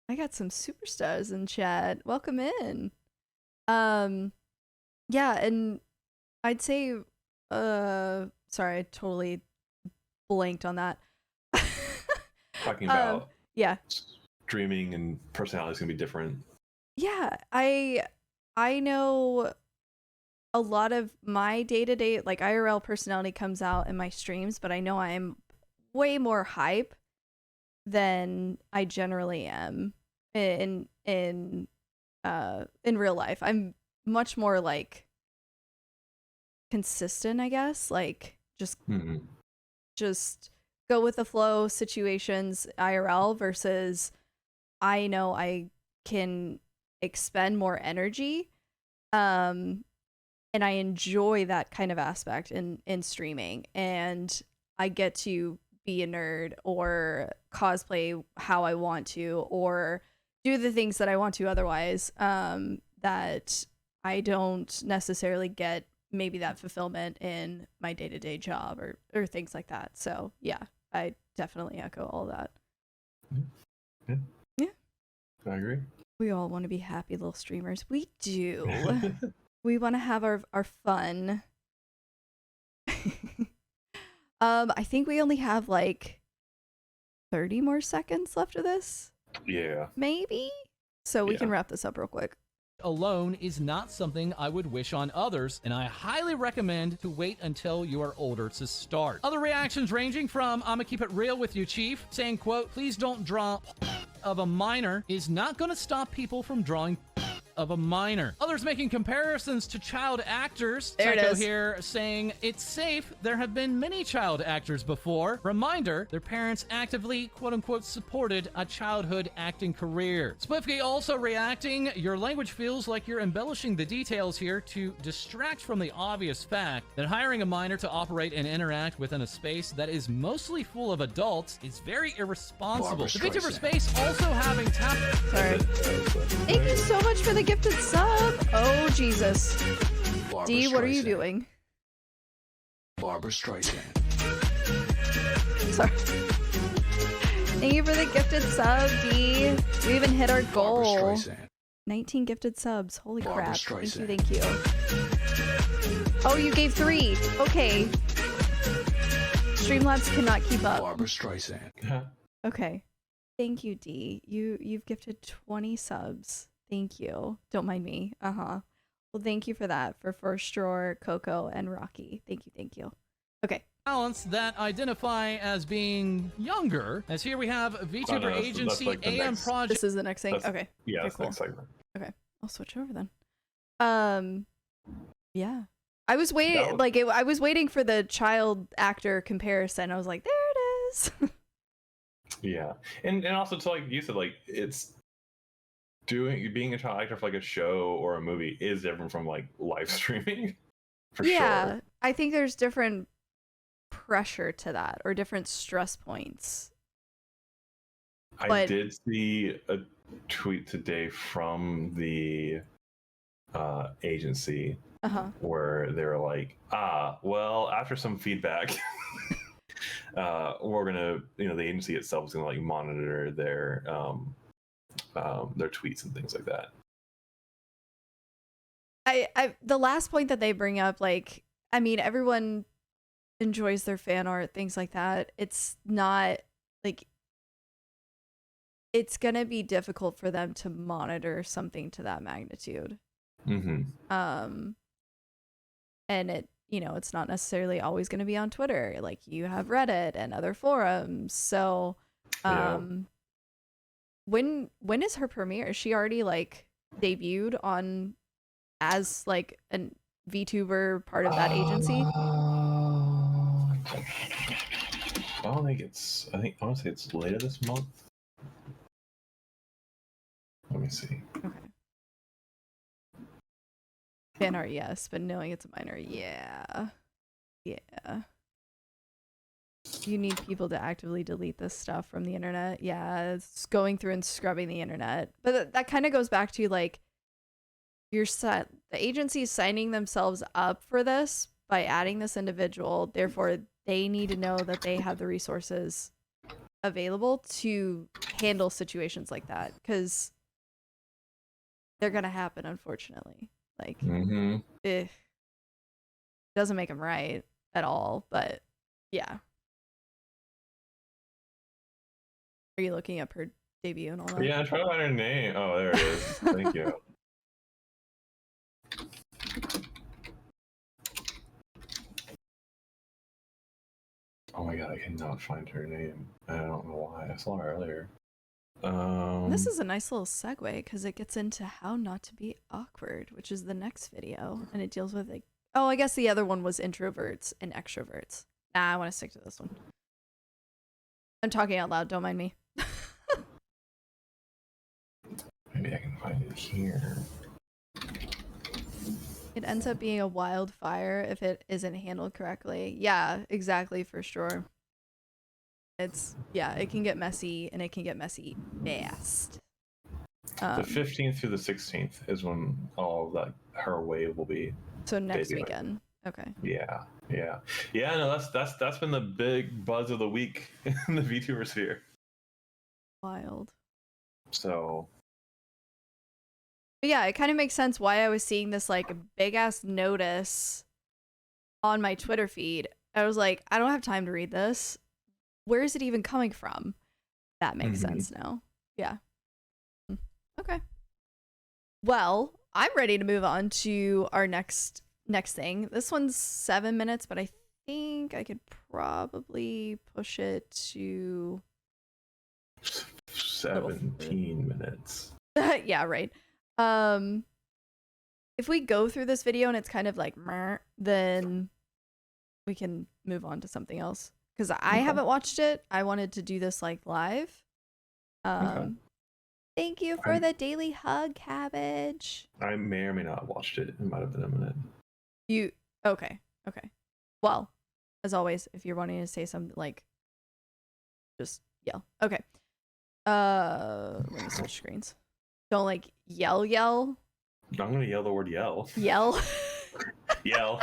I got some superstars in chat. Welcome in. Yeah, and I'd say sorry, I totally blanked on that. Talking about yeah, streaming and personalities can be different. Yeah, I know a lot of my day-to-day, like IRL personality comes out in my streams, but I know I'm way more hype than I generally am in real life. I'm much more like consistent, I guess, like just go with the flow situations IRL versus I know I can expend more energy, and I enjoy that kind of aspect in streaming, and I get to be a nerd or cosplay how I want to or do the things that I want to otherwise, that I don't necessarily get maybe that fulfillment in my day-to-day job or things like that. So yeah, I definitely echo all that. Yeah. I agree. We all want to be happy little streamers. We do. We want to have our fun. I think we only have like 30 more seconds left of this. Yeah. Maybe. So we can wrap this up real quick. Alone is not something I would wish on others, and I highly recommend to wait until you are older to start. Other reactions ranging from, I'ma keep it real with you, Chief, saying, quote, please don't draw of a minor is not going to stop people from drawing of a minor. Others making comparisons to child actors. There it Psycho is. here saying, it's safe, there have been many child actors before. Reminder, their parents actively, quote-unquote, supported a childhood acting career. Spliffy also reacting, your language feels like you're embellishing the details here to distract from the obvious fact that hiring a minor to operate and interact within a space that is mostly full of adults is very irresponsible. The VTuber space also having tap. Sorry. Thank you so much for the gifted sub. Oh, Jesus. D, what are you doing? Barbara Streisand. Sorry. Thank you for the gifted sub, D. We even hit our goal. 19 gifted subs. Holy crap. Thank you, thank you. Oh, you gave 3. Okay. Streamlabs cannot keep up. Barbara Streisand. Okay. Thank you, D. You've gifted 20 subs. Thank you. Don't mind me. Well, thank you for that. For First Drawer, Coco, and Rocky. Thank you, thank you. Okay. Balance that identify as being younger, as here we have VTuber that's Agency like the AM next- Project. This is the next thing. That's- Okay. Yeah, Okay, that's cool. next segment. Okay. I'll switch over then. Yeah. I was waiting, That was- I was waiting for the child actor comparison. I was like, there it is. Yeah, and also to like you said, like it's being a child actor for like a show or a movie is different from like live streaming. For Yeah. sure. I think there's different pressure to that or different stress points. I But- did see a tweet today from the agency where they were like, well, after some feedback, we're gonna, the agency itself is gonna like monitor their tweets and things like that. I the last point that they bring up, like, I mean, everyone enjoys their fan art, things like that. It's not like it's gonna be difficult for them to monitor something to that magnitude. Mm-hmm. And it's not necessarily always going to be on Twitter. Like, you have Reddit and other forums. So, when is her premiere? Is she already like debuted on as like a VTuber part of that agency? I don't think it's. I want to say it's later this month. Let me see. Okay. Fan art, yes, but knowing it's a minor, yeah. You need people to actively delete this stuff from the internet. Yeah, it's going through and scrubbing the internet. But that kind of goes back to like the agency is signing themselves up for this by adding this individual. Therefore, they need to know that they have the resources available to handle situations like that, because they're gonna happen, unfortunately. Like, doesn't make them right at all, but yeah. Are you looking up her debut and all that? Yeah, I'm trying to find her name. Oh, there it is. Thank you. Oh my god, I cannot find her name. I don't know why. I saw her earlier. This is a nice little segue because it gets into how not to be awkward, which is the next video, and it deals with like, oh, I guess the other one was introverts and extroverts. Nah, I want to stick to this one. I'm talking out loud, don't mind me. Maybe I can find it here. It ends up being a wildfire if it isn't handled correctly. Yeah, exactly, for sure. It can get messy, and it can get messy fast. The 15th through the 16th is when all of that her wave will be. So next debuting. weekend. Okay. Yeah. No, that's been the big buzz of the week in the VTuber sphere. Wild. So. But yeah, it kind of makes sense why I was seeing this like big ass notice on my Twitter feed. I was like, I don't have time to read this. Where is it even coming from? That makes sense now. Yeah. Okay. Well, I'm ready to move on to our next thing. This one's 7 minutes, but I think I could probably push it to 17 minutes. yeah, right. If we go through this video and it's kind of like meh, then we can move on to something else. Because I haven't watched it. I wanted to do this like live. Thank you for the daily hug, Cabbage. I may or may not have watched it. It might have been a minute. Okay. Well, as always, if you're wanting to say something, like, just yell. Okay. Let me switch screens. Don't like yell. I'm gonna yell the word yell. Yell. Yell.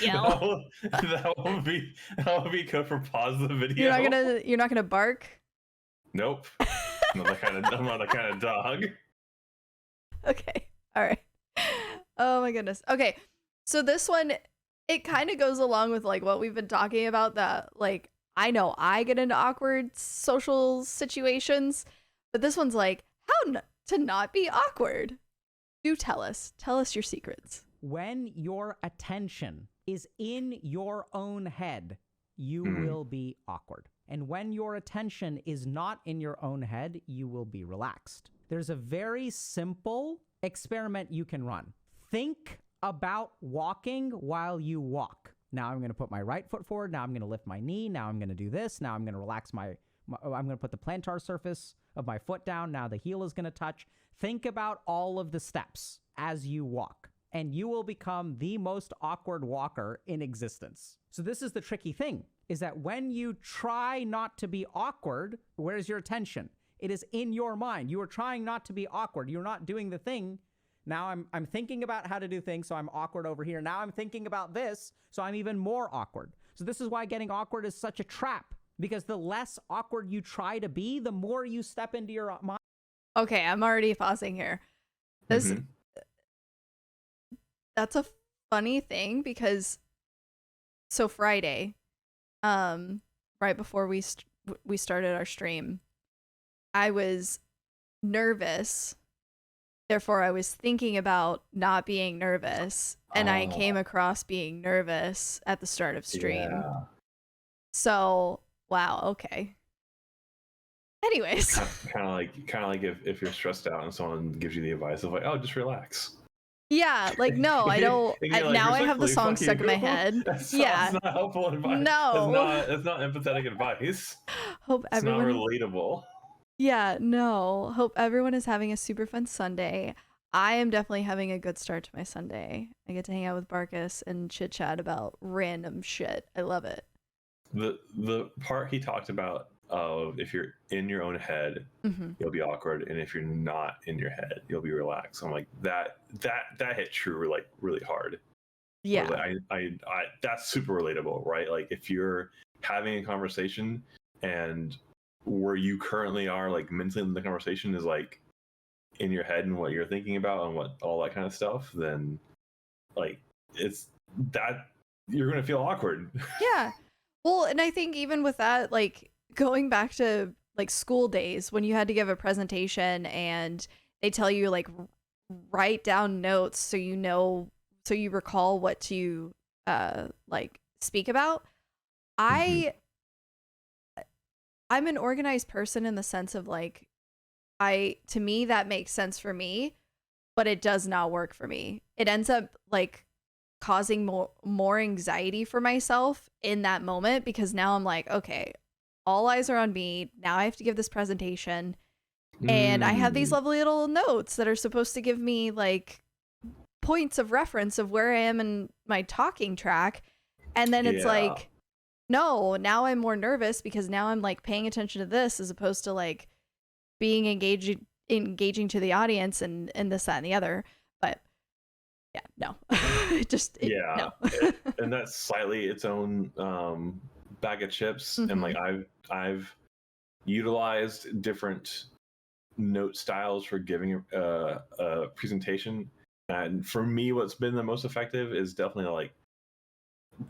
Yell. That would be good for pause the video. You're not gonna bark. Nope. I'm not that kind of dog. Okay. All right. Oh my goodness. Okay. So this one, it kind of goes along with like what we've been talking about, that like I know I get into awkward social situations, but this one's like how to not be awkward. Do tell us your secrets. When your attention is in your own head, you will be awkward. And when your attention is not in your own head, you will be relaxed. There's a very simple experiment you can run. Think about walking while you walk. Now I'm going to put my right foot forward. Now I'm going to lift my knee. Now I'm going to do this. Now I'm going to relax I'm going to put the plantar surface of my foot down. Now the heel is going to touch. Think about all of the steps as you walk, and you will become the most awkward walker in existence. So this is the tricky thing, is that when you try not to be awkward, where's your attention? It is in your mind. You are trying not to be awkward. You're not doing the thing. Now I'm thinking about how to do things, so I'm awkward over here. Now I'm thinking about this, so I'm even more awkward. So this is why getting awkward is such a trap, because the less awkward you try to be, the more you step into your mind. Okay, I'm already pausing here. That's a funny thing, because so Friday, right before we started our stream, I was nervous. Therefore, I was thinking about not being nervous, and I came across being nervous at the start of stream. Yeah. So, wow, okay. Anyways, kind of like if you're stressed out and someone gives you the advice of like, oh, just relax. yeah, like no, I don't. Now I have the song stuck in my head. That's yeah, not helpful advice. No, it's not empathetic advice. Hope it's not relatable. Yeah, no. Hope everyone is having a super fun Sunday. I am definitely having a good start to my Sunday. I get to hang out with Barkus and chit chat about random shit. I love it. The part he talked about of if you're in your own head, you'll be awkward, and if you're not in your head, you'll be relaxed. I'm like that hit true like really hard. Yeah, like, I that's super relatable, right? Like if you're having a conversation and where you currently are, like mentally in the conversation is like in your head and what you're thinking about and what all that kind of stuff, then like it's that you're gonna feel awkward. Yeah. Well, and I think even with that, like going back to like school days when you had to give a presentation and they tell you like write down notes so you recall what to like speak about. I'm an organized person in the sense of like, to me that makes sense for me, but it does not work for me. It ends up like causing more anxiety for myself in that moment, because now I'm like, okay, all eyes are on me. Now I have to give this presentation, and I have these lovely little notes that are supposed to give me like points of reference of where I am in my talking track, and then it's like, no, now I'm more nervous because now I'm like paying attention to this as opposed to like being engaging to the audience and this, that, and the other. But yeah, no. No. And that's slightly its own bag of chips. And like I've utilized different note styles for giving a presentation. And for me, what's been the most effective is definitely like,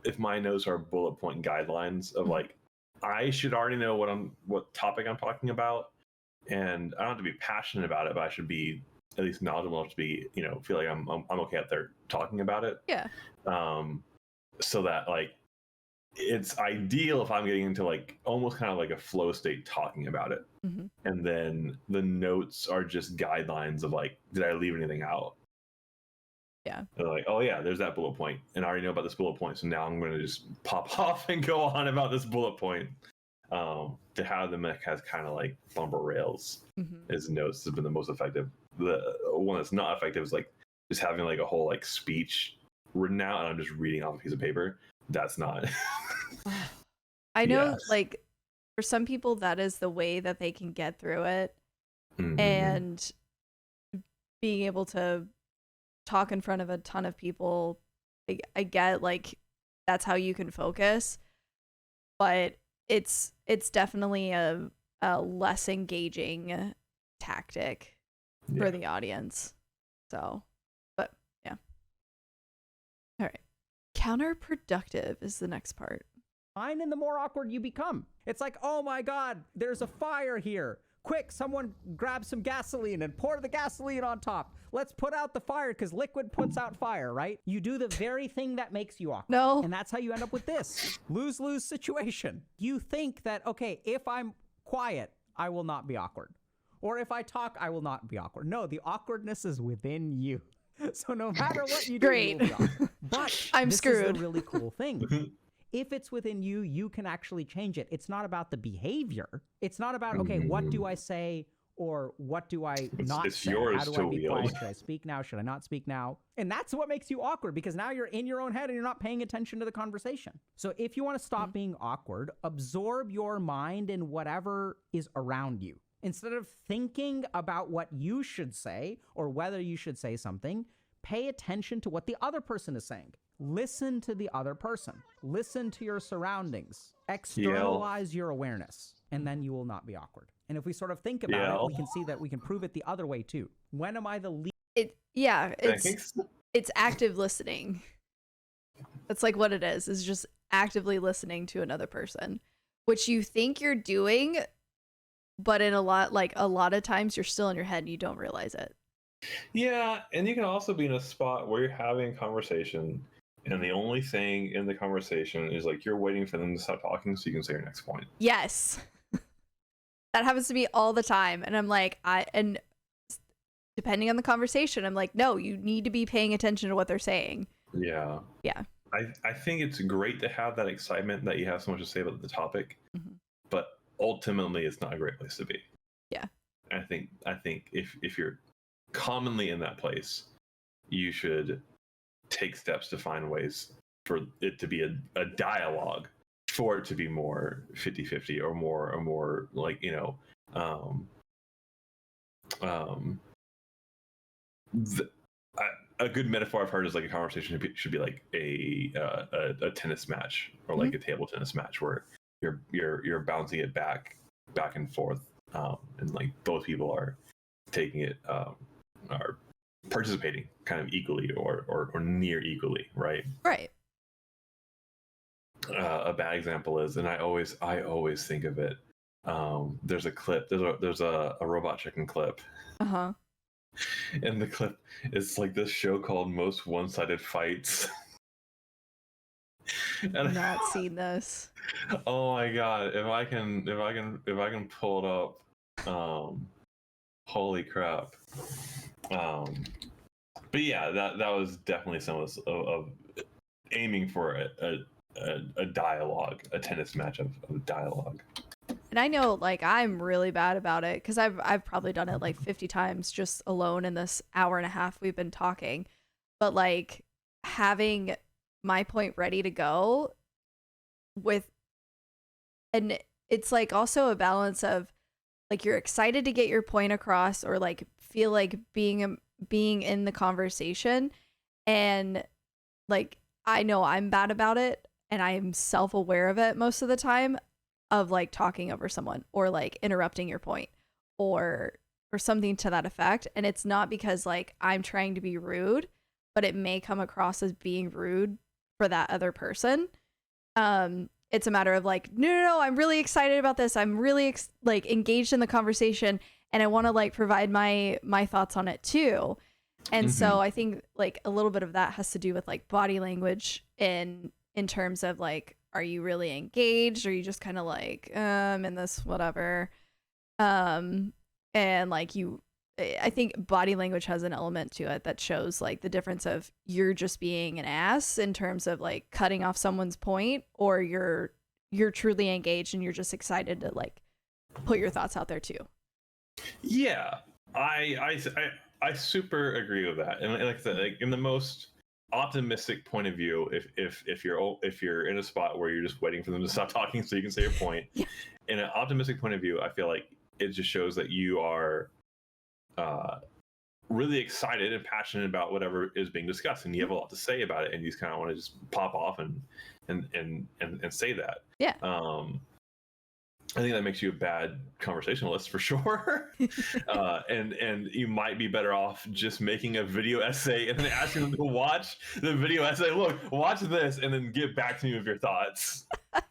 if my notes are bullet point guidelines of like, I should already know what topic I'm talking about, and I don't have to be passionate about it, but I should be at least knowledgeable enough to be, feel like I'm okay out there talking about it. Yeah. So that like, it's ideal if I'm getting into like almost kind of like a flow state talking about it. Mm-hmm. And then the notes are just guidelines of like, did I leave anything out? Yeah. They're like, oh yeah, there's that bullet point, and I already know about this bullet point, so now I'm going to just pop off and go on about this bullet point. To have them as kind of like bumper rails as notes has been the most effective. The one that's not effective is like just having like a whole like speech written out, and I'm just reading off a piece of paper. That's not. I know, Yes. like, for some people, that is the way that they can get through it. Mhm. And being able to talk in front of a ton of people, I get, like, that's how you can focus. But it's definitely a less engaging tactic for Yeah. the audience. So, but yeah. All right. Counterproductive is the next part. Fine, and the more awkward you become. It's like, oh my God, there's a fire here. Quick, someone grab some gasoline and pour the gasoline on top. Let's put out the fire because liquid puts out fire, right? You do the very thing that makes you awkward. No. And that's how you end up with this lose-lose situation. You think that, okay, if I'm quiet, I will not be awkward. Or if I talk, I will not be awkward. No, the awkwardness is within you. So no matter what you do, Great. you will be awkward. But I'm this screwed. is the really cool thing. If it's within you, you can actually change it. It's not about the behavior. It's not about, okay, what do I say or what do I not it's say? yours How do to I be wield. quiet? Should I speak now? Should I not speak now? And that's what makes you awkward because now you're in your own head and you're not paying attention to the conversation. So if you want to stop being awkward, absorb your mind in whatever is around you. Instead of thinking about what you should say or whether you should say something, pay attention to what the other person is saying. Listen to the other person. Listen to your surroundings. Externalize your awareness, and then you will not be awkward. And if we sort of think about it, we can see that we can prove it the other way too. When am I the least? It's active listening. That's like what it is just actively listening to another person, which you think you're doing, but in a lot of times you're still in your head and you don't realize it. Yeah, and you can also be in a spot where you're having a conversation, and the only thing in the conversation is like you're waiting for them to stop talking so you can say your next point. Yes. That happens to me all the time. And I'm like, and depending on the conversation, I'm like, no, you need to be paying attention to what they're saying. Yeah. Yeah. I think it's great to have that excitement that you have so much to say about the topic, but ultimately it's not a great place to be. Yeah. I think if you're commonly in that place, you should take steps to find ways for it to be a dialogue, for it to be more 50-50 or more like, you know, a good metaphor I've heard is like a conversation should be like a tennis match or like a table tennis match where you're bouncing it back and forth, and like both people are taking it, are participating kind of equally or near equally, right? Right. A bad example is, and I always think of it. There's a clip. There's a robot chicken clip. Uh-huh. And the clip is like this show called Most One-Sided Fights. I've not seen this. Oh my god! If I can pull it up, holy crap! But yeah, that was definitely some of aiming for a dialogue, a tennis match of dialogue. And I know, like, I'm really bad about it because I've probably done it like 50 times just alone in this hour and a half we've been talking. But like having my point ready to go and it's like also a balance of like you're excited to get your point across or like feel like being in the conversation, and like I know I'm bad about it and I'm self-aware of it most of the time, of like talking over someone or like interrupting your point or something to that effect. And it's not because like I'm trying to be rude, but it may come across as being rude for that other person. It's a matter of like, no, I'm really excited about this. I'm really like engaged in the conversation and I want to like provide my thoughts on it too. And so I think like a little bit of that has to do with like body language in terms of like are you really engaged? Or are you just kind of like, in this whatever? And like I think body language has an element to it that shows like the difference of you're just being an ass in terms of like cutting off someone's point, or you're truly engaged and you're just excited to like put your thoughts out there too. Yeah, I super agree with that. And like I said, like in the most optimistic point of view, if you're in a spot where you're just waiting for them to stop talking so you can say your point, Yeah. In an optimistic point of view, I feel like it just shows that you are really excited and passionate about whatever is being discussed, and you have a lot to say about it, and you just kind of want to just pop off and say that. Yeah. I think that makes you a bad conversationalist for sure. And you might be better off just making a video essay and then asking them to watch the video essay. Look, watch this, and then get back to me with your thoughts.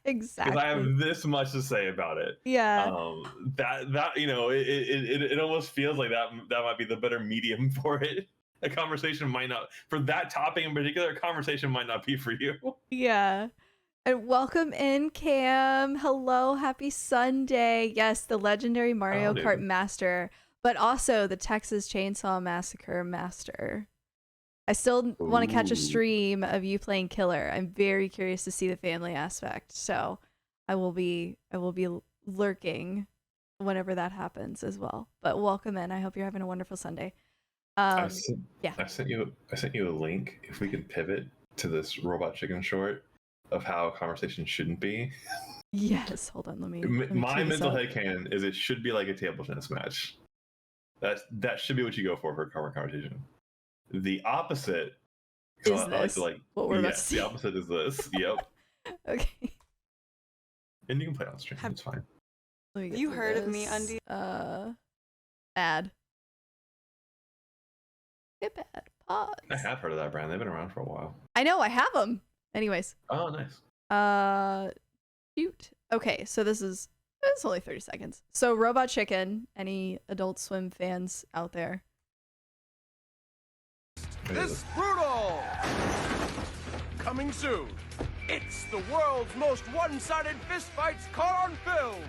Exactly. Because I have this much to say about it. Yeah. That you know, it almost feels like that might be the better medium for it. A conversation might not, for that topic in particular, a conversation might not be for you. Yeah. And welcome in, Cam. Hello, happy Sunday. Yes, the legendary Mario Kart master, but also the Texas Chainsaw Massacre master. I still want to catch a stream of you playing Killer. I'm very curious to see the family aspect. So I will be lurking whenever that happens as well. But welcome in. I hope you're having a wonderful Sunday. I sent you a link. If we could pivot to this Robot Chicken short of how a conversation shouldn't be. Yes, hold on. Let me My mental headcanon is it should be like a table tennis match. That should be what you go for a conversation. The opposite is this. Like what we're about to see. The opposite is this. Yep. Okay. And you can play on stream. It's fine. You heard of me, Undie? Bad. Get bad. Pause. I have heard of that brand. They've been around for a while. I know. I have them. Anyways. Oh, nice. Shoot. Okay, so it's only 30 seconds. So Robot Chicken, any Adult Swim fans out there? This brutal! Coming soon. It's the world's most one-sided fistfights caught on film.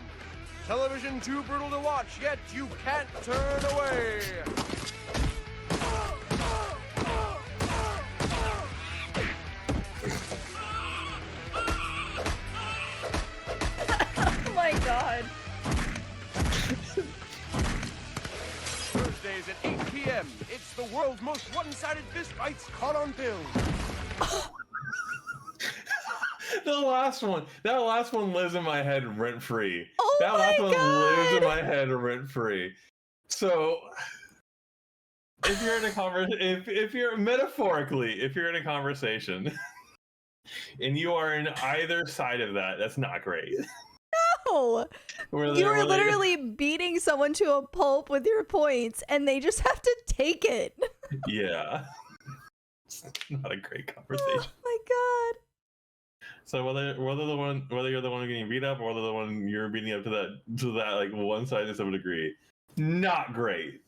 Television too brutal to watch, yet you can't turn away. Oh my god. Thursdays at 8 p.m. It's the world's most one-sided fistfights caught on film. That last one lives in my head rent free. Oh that my last one lives in God. my head rent free. So if you're in a if you're metaphorically, if you're in a conversation and you are in either side of that, that's not great. No. You are literally beating someone to a pulp with your points, and they just have to take it. Yeah. It's not a great conversation. Oh my god. So whether you're the one getting beat up or whether the one you're beating up to that like one side to a degree, not great.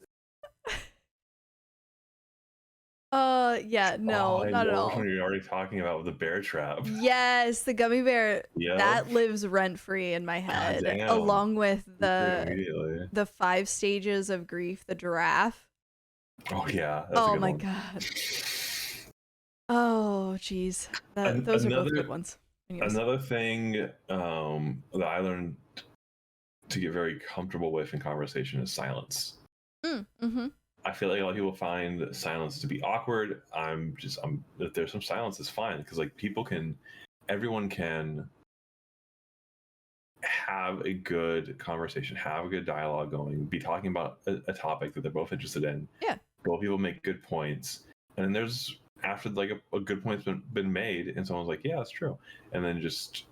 Yeah, no, not at all. You're already talking about the bear trap. Yes, the gummy bear. Yep. That lives rent free in my head, damn. along with Immediately. the 5 stages of grief. The giraffe. Oh yeah. That's a Oh good my one. god. Oh jeez, those are both good ones. Anyways. Another thing that I learned to get very comfortable with in conversation is silence. Mm-hmm. I feel like a lot of people find silence to be awkward. If there's some silence, it's fine because like everyone can have a good conversation, have a good dialogue going, be talking about a topic that they're both interested in. Yeah. Both people make good points, and then there's after like a good point's been made, and someone's like, yeah, that's true, and then just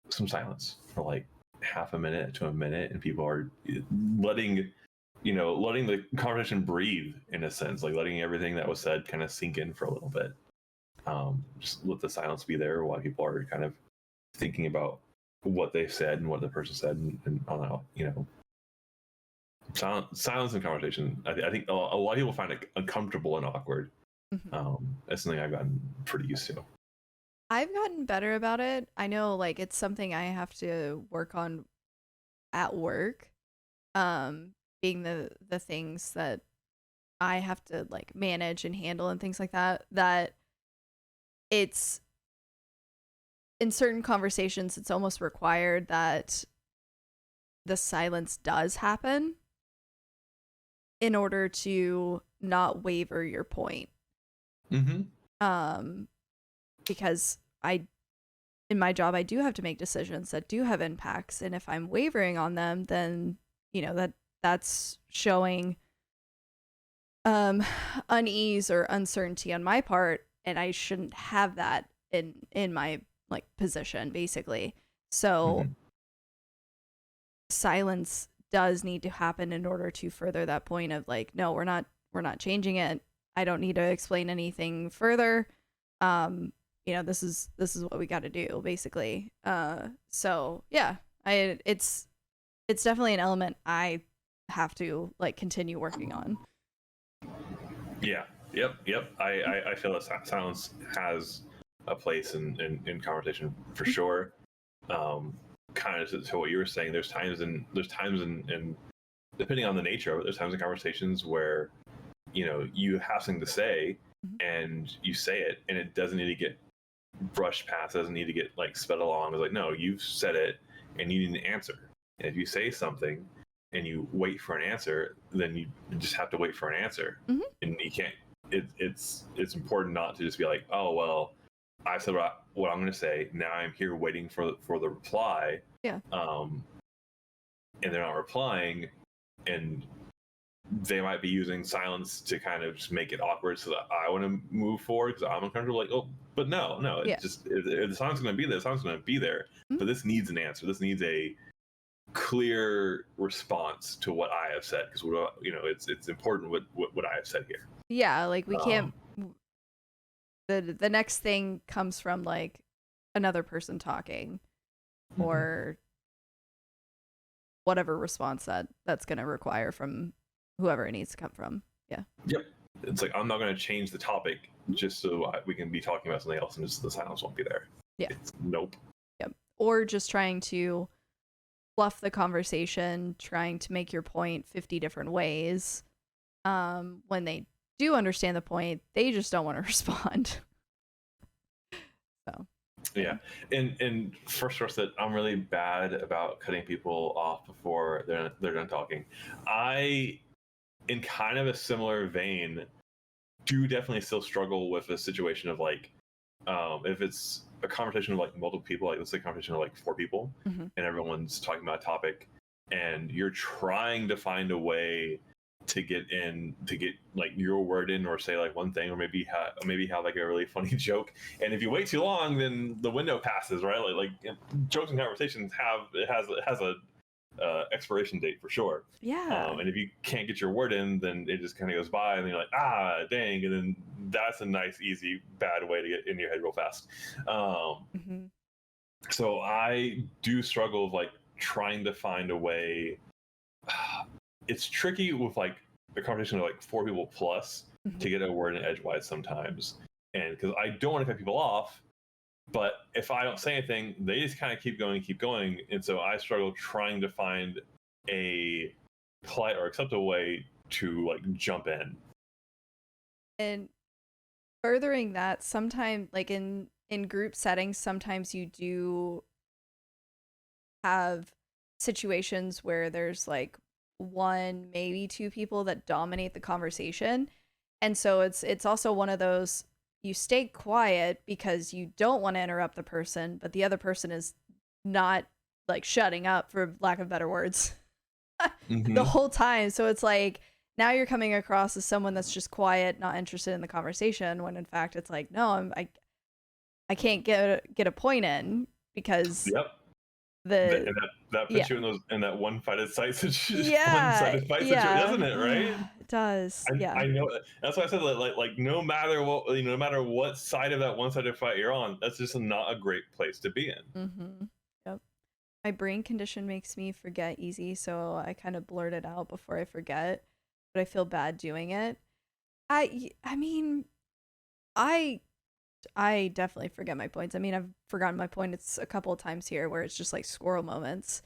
some silence for like half a minute to a minute, and people are letting the conversation breathe in a sense, like letting everything that was said kind of sink in for a little bit. Just let the silence be there while people are kind of thinking about what they said and what the person said, and I don't know, silence in conversation. I think a lot of people find it uncomfortable and awkward. Mm-hmm. That's something I've gotten pretty used to. I've gotten better about it. I know like it's something I have to work on at work. Being the things that I have to like manage and handle and things like that, that it's in certain conversations it's almost required that the silence does happen in order to not waver your point. Because in my job I do have to make decisions that do have impacts, and if I'm wavering on them, then that's showing unease or uncertainty on my part, and I shouldn't have that in my like position basically. So silence does need to happen in order to further that point of like, no, we're not changing it. I don't need to explain anything further. This is what we got to do basically. So yeah, it's definitely an element I have to like continue working on. Yeah. Yep. I feel that silence has a place in conversation for sure. Kind of to what you were saying, there's times in depending on the nature of it, there's times in conversations where you have something to say and you say it, and it doesn't need to get brushed past, doesn't need to get like sped along. It's like, no, you've said it and you need an answer. And if you say something and you wait for an answer, then you just have to wait for an answer. And you can't. It's important not to just be like, oh well, I said what I'm going to say. Now I'm here waiting for the reply. Yeah. And they're not replying, and they might be using silence to kind of just make it awkward so that I want to move forward because I'm uncomfortable. Like, oh, but no, it's just if the song's going to be there, the song's going to be there. But this needs an answer. This needs a clear response to what I have said, because it's important what I have said here. Yeah, like we can't. The next thing comes from like another person talking, or whatever response that's going to require from whoever it needs to come from. Yeah. Yep. It's like, I'm not going to change the topic just so we can be talking about something else, and just the silence won't be there. Yeah. Nope. Yep. Or just trying to fluff the conversation, trying to make your point 50 different ways. When they do understand the point, they just don't want to respond. So. Yeah. And first that I'm really bad about cutting people off before they're done talking. I, in kind of a similar vein, do definitely still struggle with a situation of like, if it's a conversation with like multiple people, like let's say a conversation with like 4 people, and everyone's talking about a topic, and you're trying to find a way to get like your word in, or say like one thing, or maybe have like a really funny joke. And if you wait too long, then the window passes, right? Like jokes and conversations has a expiration date for sure. Yeah. And if you can't get your word in, then it just kind of goes by, and then you're like, dang, and then that's a nice, easy, bad way to get in your head real fast. So I do struggle with like trying to find a way. It's tricky with like a conversation of like 4 people plus to get a word in edgewise sometimes, and because I don't want to cut people off. But if I don't say anything, they just kind of keep going. And so I struggle trying to find a polite or acceptable way to like jump in. And furthering that, sometimes like in group settings, sometimes you do have situations where there's like 1, maybe 2 people that dominate the conversation. And so it's also one of those, you stay quiet because you don't want to interrupt the person, but the other person is not like shutting up, for lack of better words, the whole time. So it's like, now you're coming across as someone that's just quiet, not interested in the conversation, when in fact it's like, no, I can't get a point in because that puts you in that one-sided fight situation, doesn't it? Right? It does. I know. That's why I said like no matter what side of that one-sided fight you're on, that's just not a great place to be in. Yep. My brain condition makes me forget easy, so I kind of blurt it out before I forget, but I feel bad doing it. I mean, I I definitely forget my points. I mean, I've forgotten my point. It's a couple of times here where it's just like squirrel moments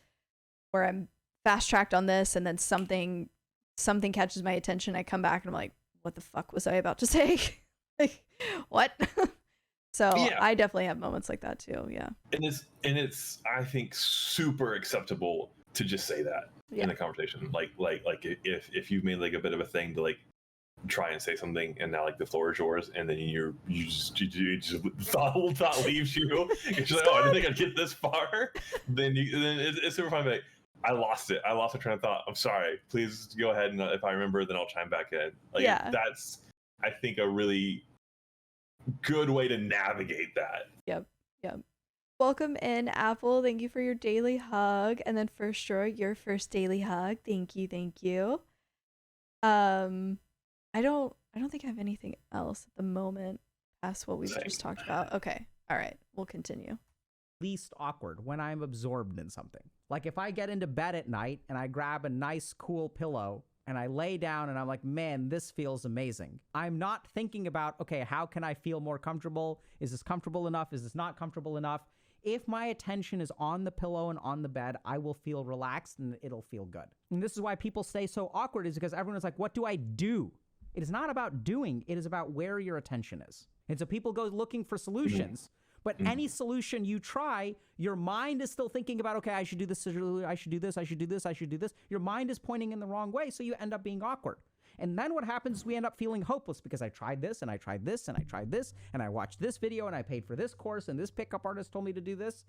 where I'm fast tracked on this and then something catches my attention. I come back and I'm like, what the fuck was I about to say? Like, what? So Yeah. I definitely have moments like that too. Yeah. And it's I think super acceptable to just say that in a conversation. Like if you've made like a bit of a thing to like try and say something and now like the floor is yours and then you just thought leaves you. You're just like, oh, I didn't think I'd get this far. then it's super fun. Like, I lost it. I lost a train of thought. I'm sorry. Please go ahead and if I remember, then I'll chime back in. Like that's I think a really good way to navigate that. Yep. Welcome in, Apple. Thank you for your daily hug. And then for sure, your first daily hug. Thank you. I don't think I have anything else at the moment past what we've just talked about. Okay. All right. We'll continue. Least awkward when I'm absorbed in something. Like if I get into bed at night and I grab a nice cool pillow and I lay down and I'm like, man, this feels amazing. I'm not thinking about, okay, how can I feel more comfortable? Is this comfortable enough? Is this not comfortable enough? If my attention is on the pillow and on the bed, I will feel relaxed and it'll feel good. And this is why people stay so awkward, is because everyone is like, what do I do? It is not about doing, it is about where your attention is. And so people go looking for solutions, but any solution you try, your mind is still thinking about, okay, I should do this, I should do this, I should do this, I should do this. Your mind is pointing in the wrong way, so you end up being awkward. And then what happens is we end up feeling hopeless because I tried this and I tried this and I tried this and I watched this video and I paid for this course and this pickup artist told me to do this.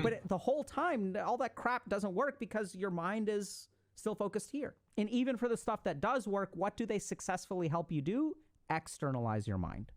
But the whole time, all that crap doesn't work because your mind is still focused here. And even for the stuff that does work, what do they successfully help you do? Externalize your mind.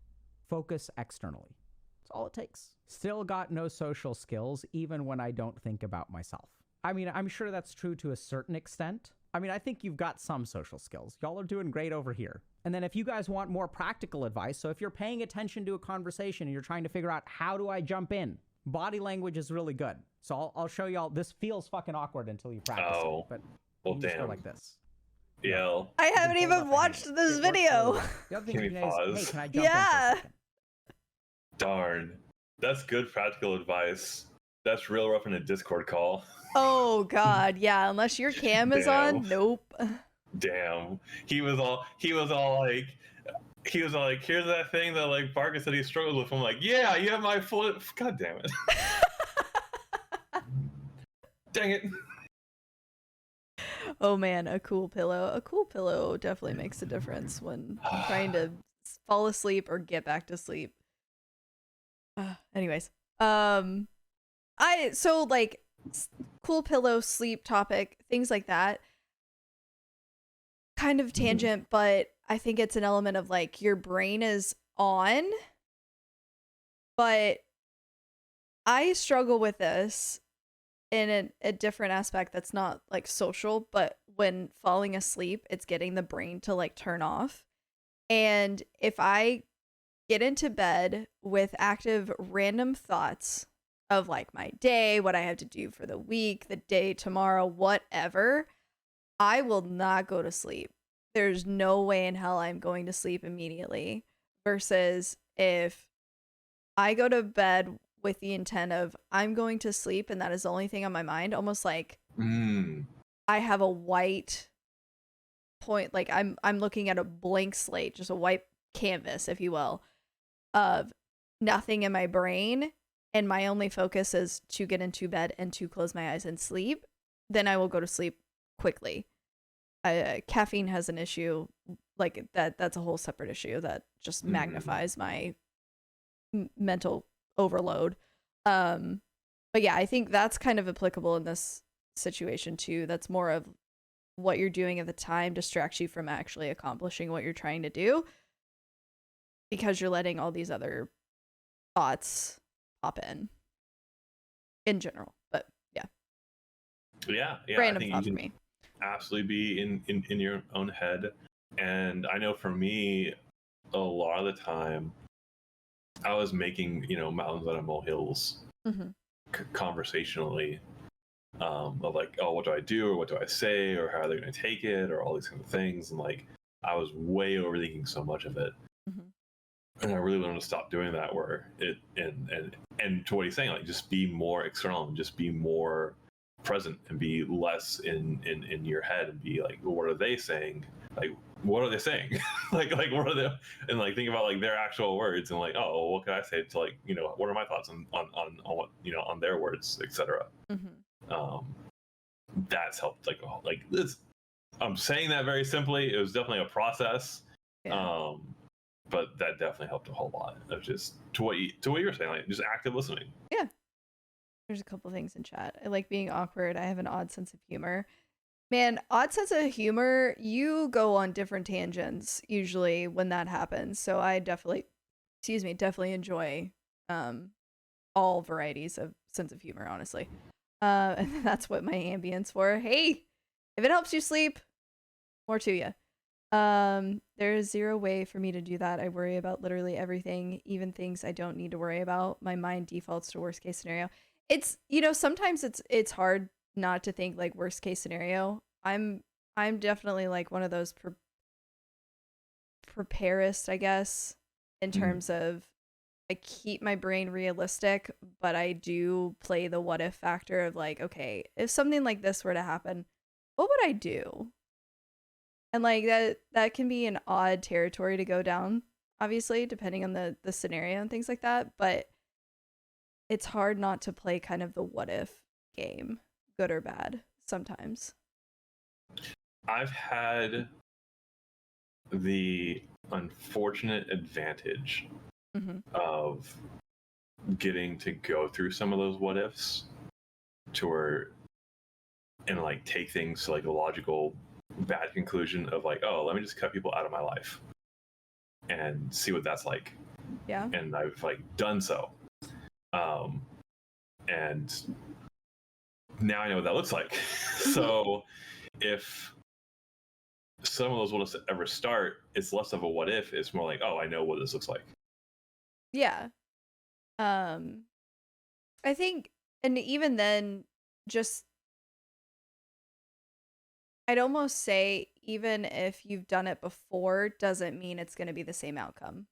Focus externally. That's all it takes. Still got no social skills, even when I don't think about myself. I mean, I'm sure that's true to a certain extent. I mean, I think you've got some social skills. Y'all are doing great over here. And then if you guys want more practical advice, so if you're paying attention to a conversation and you're trying to figure out how do I jump in, body language is really good. So I'll show y'all. This feels fucking awkward until you practice it. But well, you just go like this. Yeah. I haven't even watched this video. The other thing Can you we can pause? is, hey, can I jump in for a second? Darn. That's good practical advice. That's real rough in a Discord call. Oh God, yeah. Unless your cam is on, nope. Damn. He was all like, here's that thing that like Barker said he struggled with. I'm like, yeah, you have my foot. God damn it. Dang it. Oh man, a cool pillow. A cool pillow definitely makes a difference when trying to fall asleep or get back to sleep. Anyways, so like cool pillow, sleep topic, things like that. Kind of tangent, but I think it's an element of like your brain is on. But I struggle with this in a different aspect that's not like social, but when falling asleep, it's getting the brain to like turn off. And if I get into bed with active random thoughts of like my day, what I have to do for the week, the day tomorrow, whatever, I will not go to sleep. There's no way in hell I'm going to sleep immediately. Versus if I go to bed with the intent of I'm going to sleep and that is the only thing on my mind, almost like I have a white point, like I'm looking at a blank slate, just a white canvas, if you will, of nothing in my brain, and my only focus is to get into bed and to close my eyes and sleep, then I will go to sleep quickly. Caffeine has an issue like that. That's a whole separate issue that just magnifies my mental overload. But yeah, I think that's kind of applicable in this situation too. That's more of what you're doing at the time distracts you from actually accomplishing what you're trying to do, because you're letting all these other thoughts pop in general. But yeah, random thought for me. Absolutely be in your own head. And I know for me, a lot of the time I was making mountains out of molehills conversationally, of like, oh, what do I do, or what do I say, or how are they going to take it, or all these kind of things. And like I was way overthinking so much of it. and I really want him to stop doing that. Where it and to what he's saying, like just be more external and just be more present and be less in your head and be like, well, what are they saying? Like, what are they saying? like what are they? And like think about like their actual words and like, oh, what can I say to like, you know, what are my thoughts on what, you know, on their words, etc. That's helped like this. I'm saying that very simply. It was definitely a process. Yeah. But that definitely helped a whole lot of just to what you were saying, like just active listening. Yeah. There's a couple things in chat. I like being awkward. I have an odd sense of humor. Man, odd sense of humor, you go on different tangents usually when that happens. So I definitely enjoy all varieties of sense of humor, honestly. And that's what my ambience for. Hey, if it helps you sleep, more to you. There is zero way for me to do that. I worry about literally everything, even things I don't need to worry about. My mind defaults to worst case scenario. It's, you know, sometimes it's hard not to think like worst case scenario. I'm definitely like one of those preparist, I guess, in terms of I keep my brain realistic, but I do play the what if factor of like, okay, if something like this were to happen, what would I do? And like that can be an odd territory to go down, obviously, depending on the scenario and things like that, but it's hard not to play kind of the what if game, good or bad, sometimes. I've had the unfortunate advantage of getting to go through some of those what ifs to where and like take things to like a logical bad conclusion of like, oh, let me just cut people out of my life and see what that's like. Yeah. And I've like done so. And now I know what that looks like. So if some of those what ifs ever start, it's less of a what if, it's more like, oh, I know what this looks like. Yeah. I think, and even then, just I'd almost say even if you've done it before, doesn't mean it's going to be the same outcome.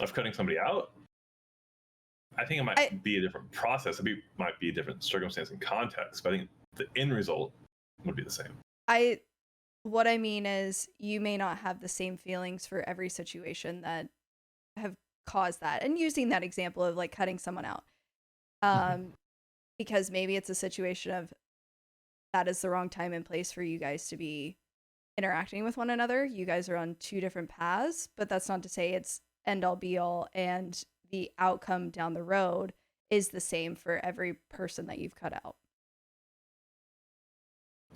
Of cutting somebody out, I think it might be a different process. Might be a different circumstance and context, but I think the end result would be the same. What I mean is you may not have the same feelings for every situation that have caused that. And using that example of like cutting someone out. Because maybe it's a situation of that is the wrong time and place for you guys to be interacting with one another. You guys are on two different paths, but that's not to say it's end all be all and the outcome down the road is the same for every person that you've cut out.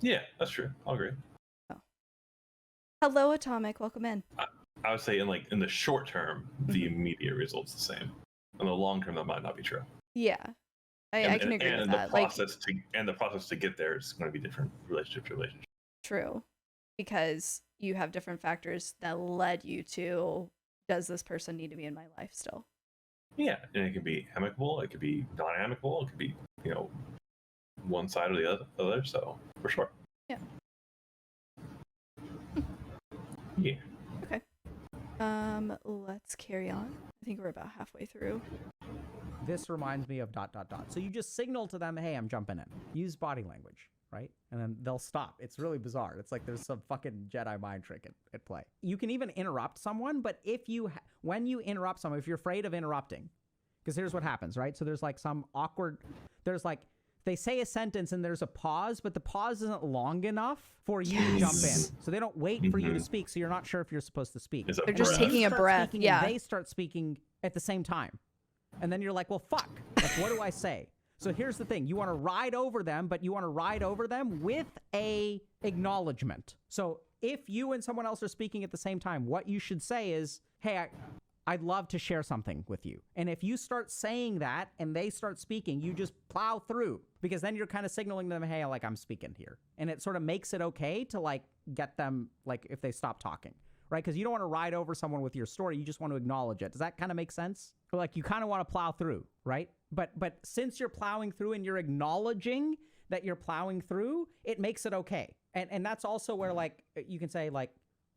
Yeah, that's true. I'll agree. Oh. Hello, Atomic. Welcome in. I would say in the short term, the immediate result's the same. In the long term, that might not be true. Yeah. I can agree with that. The process to get there is going to be different relationship to relationship. True. Because you have different factors that led you to, does this person need to be in my life still? Yeah, and it can be amicable, it could be non-amicable, it could be, you know, one side or the other, so for sure. Yeah. Yeah. Okay. Let's carry on. I think we're about halfway through. This reminds me of ... So you just signal to them, hey, I'm jumping in. Use body language, right? And then they'll stop. It's really bizarre. It's like there's some fucking Jedi mind trick at play. You can even interrupt someone, but when you interrupt someone, if you're afraid of interrupting, because here's what happens, right? So there's like some awkward, there's like, they say a sentence and there's a pause, but the pause isn't long enough for you to jump in. So they don't wait for you to speak, so you're not sure if you're supposed to speak. They're just taking a breath. Yeah. And they start speaking at the same time. And then you're like, well, fuck. Like, what do I say? So here's the thing. You want to ride over them, but you want to ride over them with a acknowledgement. So if you and someone else are speaking at the same time, what you should say is, hey, I'd love to share something with you. And if you start saying that and they start speaking, you just plow through, because then you're kind of signaling to them, hey, like, I'm speaking here. And it sort of makes it okay to like get them, like, if they stop talking, right? Because you don't want to ride over someone with your story. You just want to acknowledge it. Does that kind of make sense? Or like you kind of want to plow through, right? But since you're plowing through and you're acknowledging that you're plowing through, it makes it okay. And that's also where like you can say like,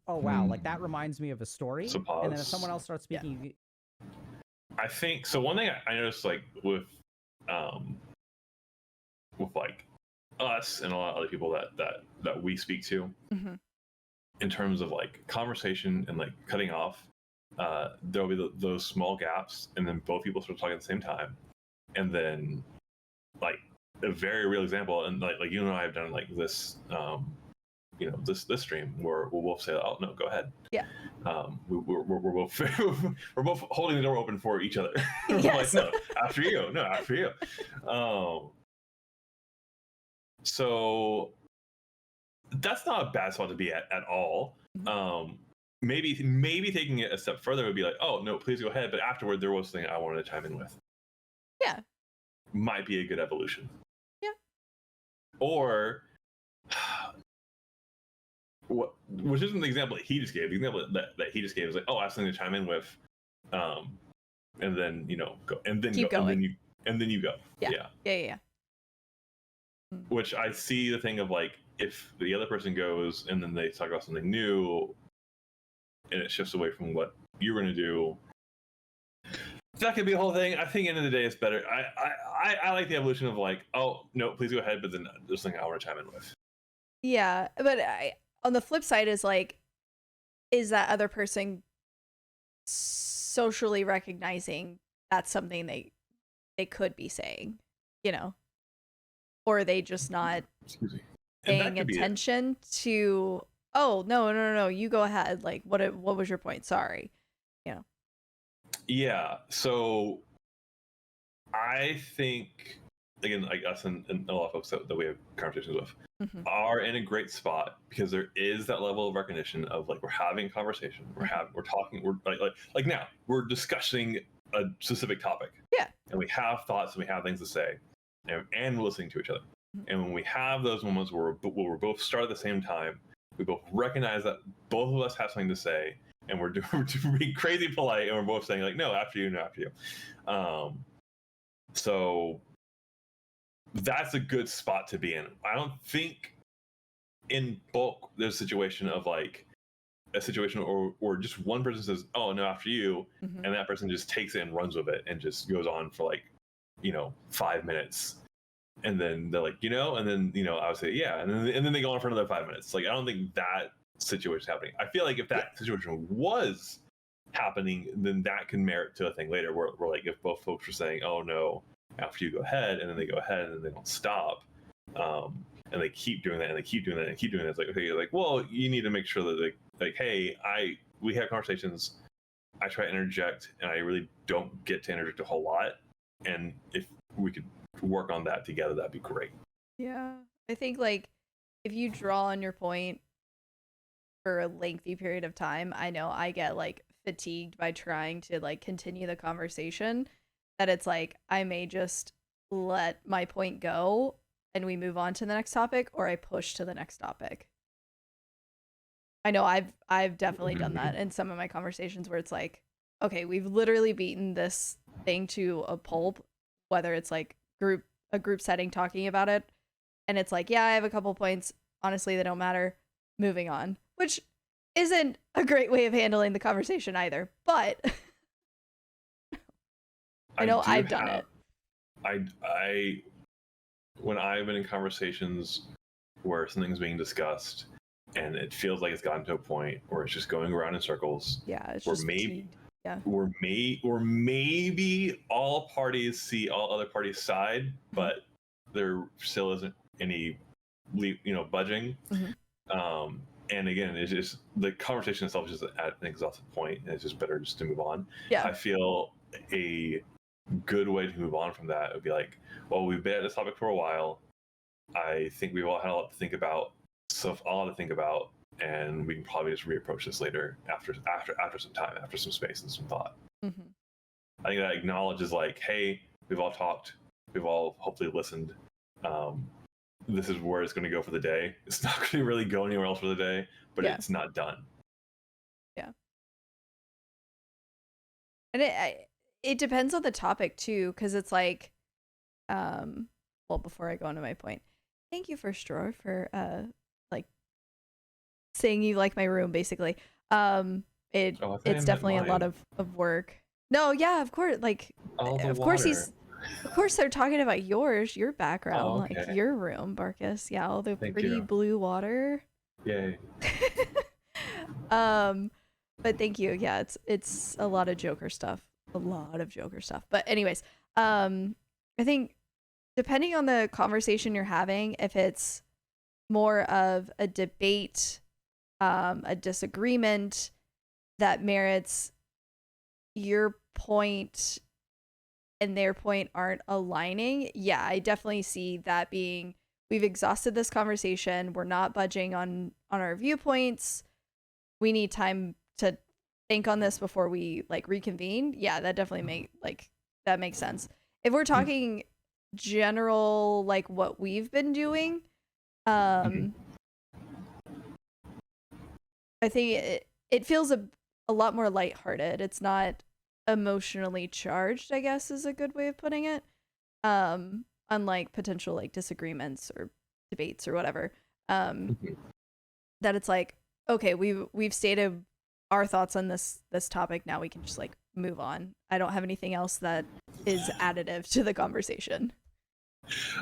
oh wow, like that reminds me of a story. So And then if pause. someone else starts speaking, you, I think so. One thing I noticed, like with like us and a lot of other people that we speak to, in terms of like conversation and like cutting off, there'll be those small gaps, and then both people start talking at the same time, and then like a very real example, and like you and I have done like this, this stream where we'll both say, "Oh no, go ahead." Yeah. We're both we're both holding the door open for each other. We're Yes. like, no, after you. No, after you. So that's not a bad spot to be at all. Maybe taking it a step further would be like, oh no, please go ahead. But afterward, there was something I wanted to chime in with. Yeah. Might be a good evolution. Yeah. Or which isn't the example that he just gave. The example that he just gave is like, oh, I have something to chime in with, and then go, and then keep go, going, and then you go. Yeah. Which I see the thing of like, if the other person goes and then they talk about something new, and it shifts away from what you're going to do, that could be a whole thing. I think at the end of the day, it's better. I like the evolution of like, oh no, please go ahead, but then there's something I want to chime in with. Yeah, but on the flip side is like, is that other person socially recognizing that's something they could be saying, or are they just not paying attention to, oh no, you go ahead, like what was your point, sorry. Yeah, so I think, again, like us and a lot of folks that we have conversations with are in a great spot, because there is that level of recognition of like, we're having a conversation, we're talking, we're like now we're discussing a specific topic, and we have thoughts and we have things to say, and we're listening to each other. And when we have those moments where we're both start at the same time, we both recognize that both of us have something to say, and we're being crazy polite, and we're both saying like, no, after you. So that's a good spot to be in. I don't think in bulk there's a situation of like or just one person says, oh no, after you, and that person just takes it and runs with it and just goes on for like 5 minutes, and then they're like, and then I would say yeah, and then they go on for another 5 minutes. Like, I don't think that situation is happening. I feel like if that situation was happening, then that can merit to a thing later where like, if both folks are saying, oh no, after you, go ahead, and then they go ahead and then they don't stop, and they keep doing that and they keep doing that and keep doing that. It's like, okay, you're like, well, you need to make sure that like, hey, we have conversations, I try to interject, and I really don't get to interject a whole lot, and if we could work on that together, that'd be great. Yeah, I think like if you draw on your point for a lengthy period of time, I know I get like fatigued by trying to like continue the conversation, that it's like I may just let my point go and we move on to the next topic, or I push to the next topic. I know I've definitely done that in some of my conversations where it's like, okay, we've literally beaten this thing to a pulp, whether it's like a group setting talking about it, and it's like, yeah, I have a couple points, honestly they don't matter, moving on, which isn't a great way of handling the conversation either, but I know I've done it. I when I've been in conversations where something's being discussed and it feels like it's gotten to a point where it's just going around in circles, it's or just maybe fatigued. or maybe all parties see all other parties' side, but there still isn't any budging. And again, it's just the conversation itself is just at an exhausted point, and it's just better just to move on. I feel a good way to move on from that would be like, well, we've been at this topic for a while, I think we've all had a lot to think about, and we can probably just reapproach this later after some time, after some space and some thought. I think that acknowledges like, hey, we've all talked, we've all hopefully listened, this is where it's going to go for the day. It's not going to really go anywhere else for the day, but it's not done. And it depends on the topic too, because it's like, well, before I go into my point, thank you for Stror for like saying you like my room, basically. It's definitely a lot of work. No, yeah, of course. Like, of course they're talking about your background, like your room, Barkus. Yeah, all the pretty blue water. Yay. But thank you. Yeah, it's a lot of Joker stuff. But anyways, I think depending on the conversation you're having, if it's more of a debate, a disagreement that merits your point and their point aren't aligning, yeah, I definitely see that being, we've exhausted this conversation, we're not budging on our viewpoints, we need time to think on this before we like reconvene. Yeah, that definitely that makes sense. If we're talking general, like what we've been doing, I think it feels a lot more lighthearted. It's not emotionally charged, I guess is a good way of putting it. Unlike potential like disagreements or debates or whatever. That it's like, okay, we've stated our thoughts on this topic, now we can just like move on. I don't have anything else that is additive to the conversation.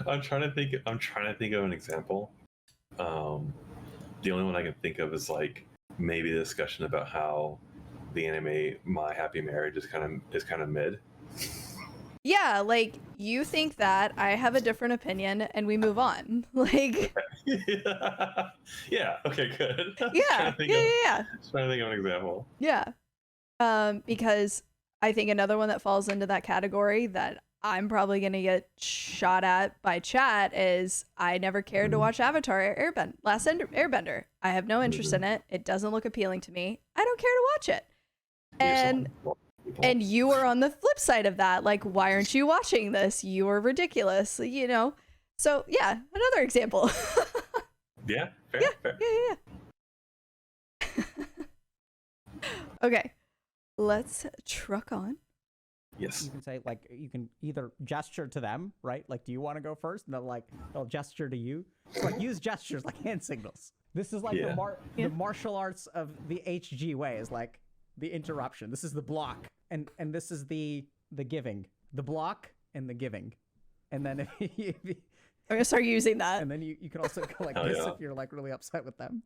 I'm trying to think of an example. The only one I can think of is like maybe the discussion about how the anime My Happy Marriage is kind of mid. Yeah, like you think that, I have a different opinion, and we move on. Like, yeah. Okay, good. Yeah. Just trying to think of an example. Yeah, because I think another one that falls into that category that I'm probably gonna get shot at by chat is I never cared to watch Avatar Last Airbender. I have no interest in it. It doesn't look appealing to me. I don't care to watch it. And you are on the flip side of that. Like, why aren't you watching this? You are ridiculous, you know? So, yeah, another example. Yeah, fair. Yeah. Okay, let's truck on. Yes. You can say, like, you can either gesture to them, right? Like, do you want to go first? And they'll gesture to you. So, like, use gestures like hand signals. This is like the martial arts of the HG way, is like the interruption. This is the block. And this is the giving. The block and the giving. And then if I'm gonna start using that. And then you can also go like this if you're like really upset with them.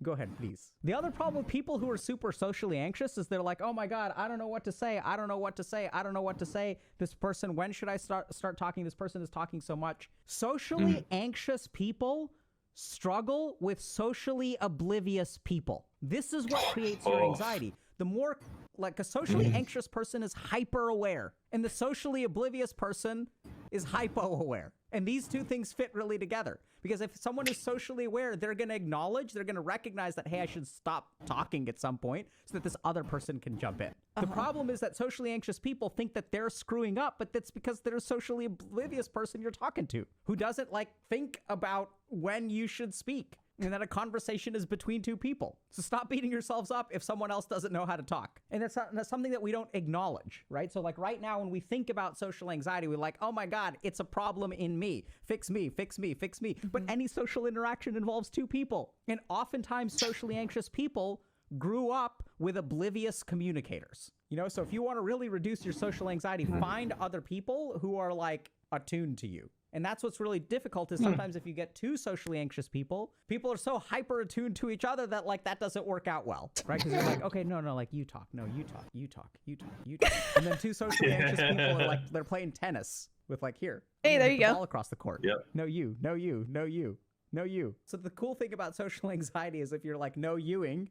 Go ahead, please. The other problem with people who are super socially anxious is they're like, oh my God, I don't know what to say. I don't know what to say. I don't know what to say. This person, when should I start talking? This person is talking so much. Socially anxious people struggle with socially oblivious people. This is what creates your anxiety. The more, like, a socially anxious person is hyper aware, and the socially oblivious person is hypo aware. And these two things fit really together, because if someone is socially aware, they're going to acknowledge, they're going to recognize that, hey, I should stop talking at some point so that this other person can jump in. The problem is that socially anxious people think that they're screwing up, but that's because they're a socially oblivious person you're talking to who doesn't like think about when you should speak. And that a conversation is between two people. So stop beating yourselves up if someone else doesn't know how to talk. And that's something that we don't acknowledge, right? So like right now, when we think about social anxiety, we're like, oh my God, it's a problem in me. Fix me, fix me, fix me. But any social interaction involves two people. And oftentimes socially anxious people grew up with oblivious communicators. You know, so if you want to really reduce your social anxiety, find other people who are like attuned to you. And that's what's really difficult, is sometimes if you get two socially anxious people are so hyper attuned to each other that like that doesn't work out well, right? Because you're like, okay, no, like you talk, no, you talk, you talk, you talk, you talk. And then two socially anxious people are like, they're playing tennis with like, here. Hey, there you go. Ball across the court. Yep. No, you, no, you, no, you, no, you. So the cool thing about social anxiety is if you're like, no youing,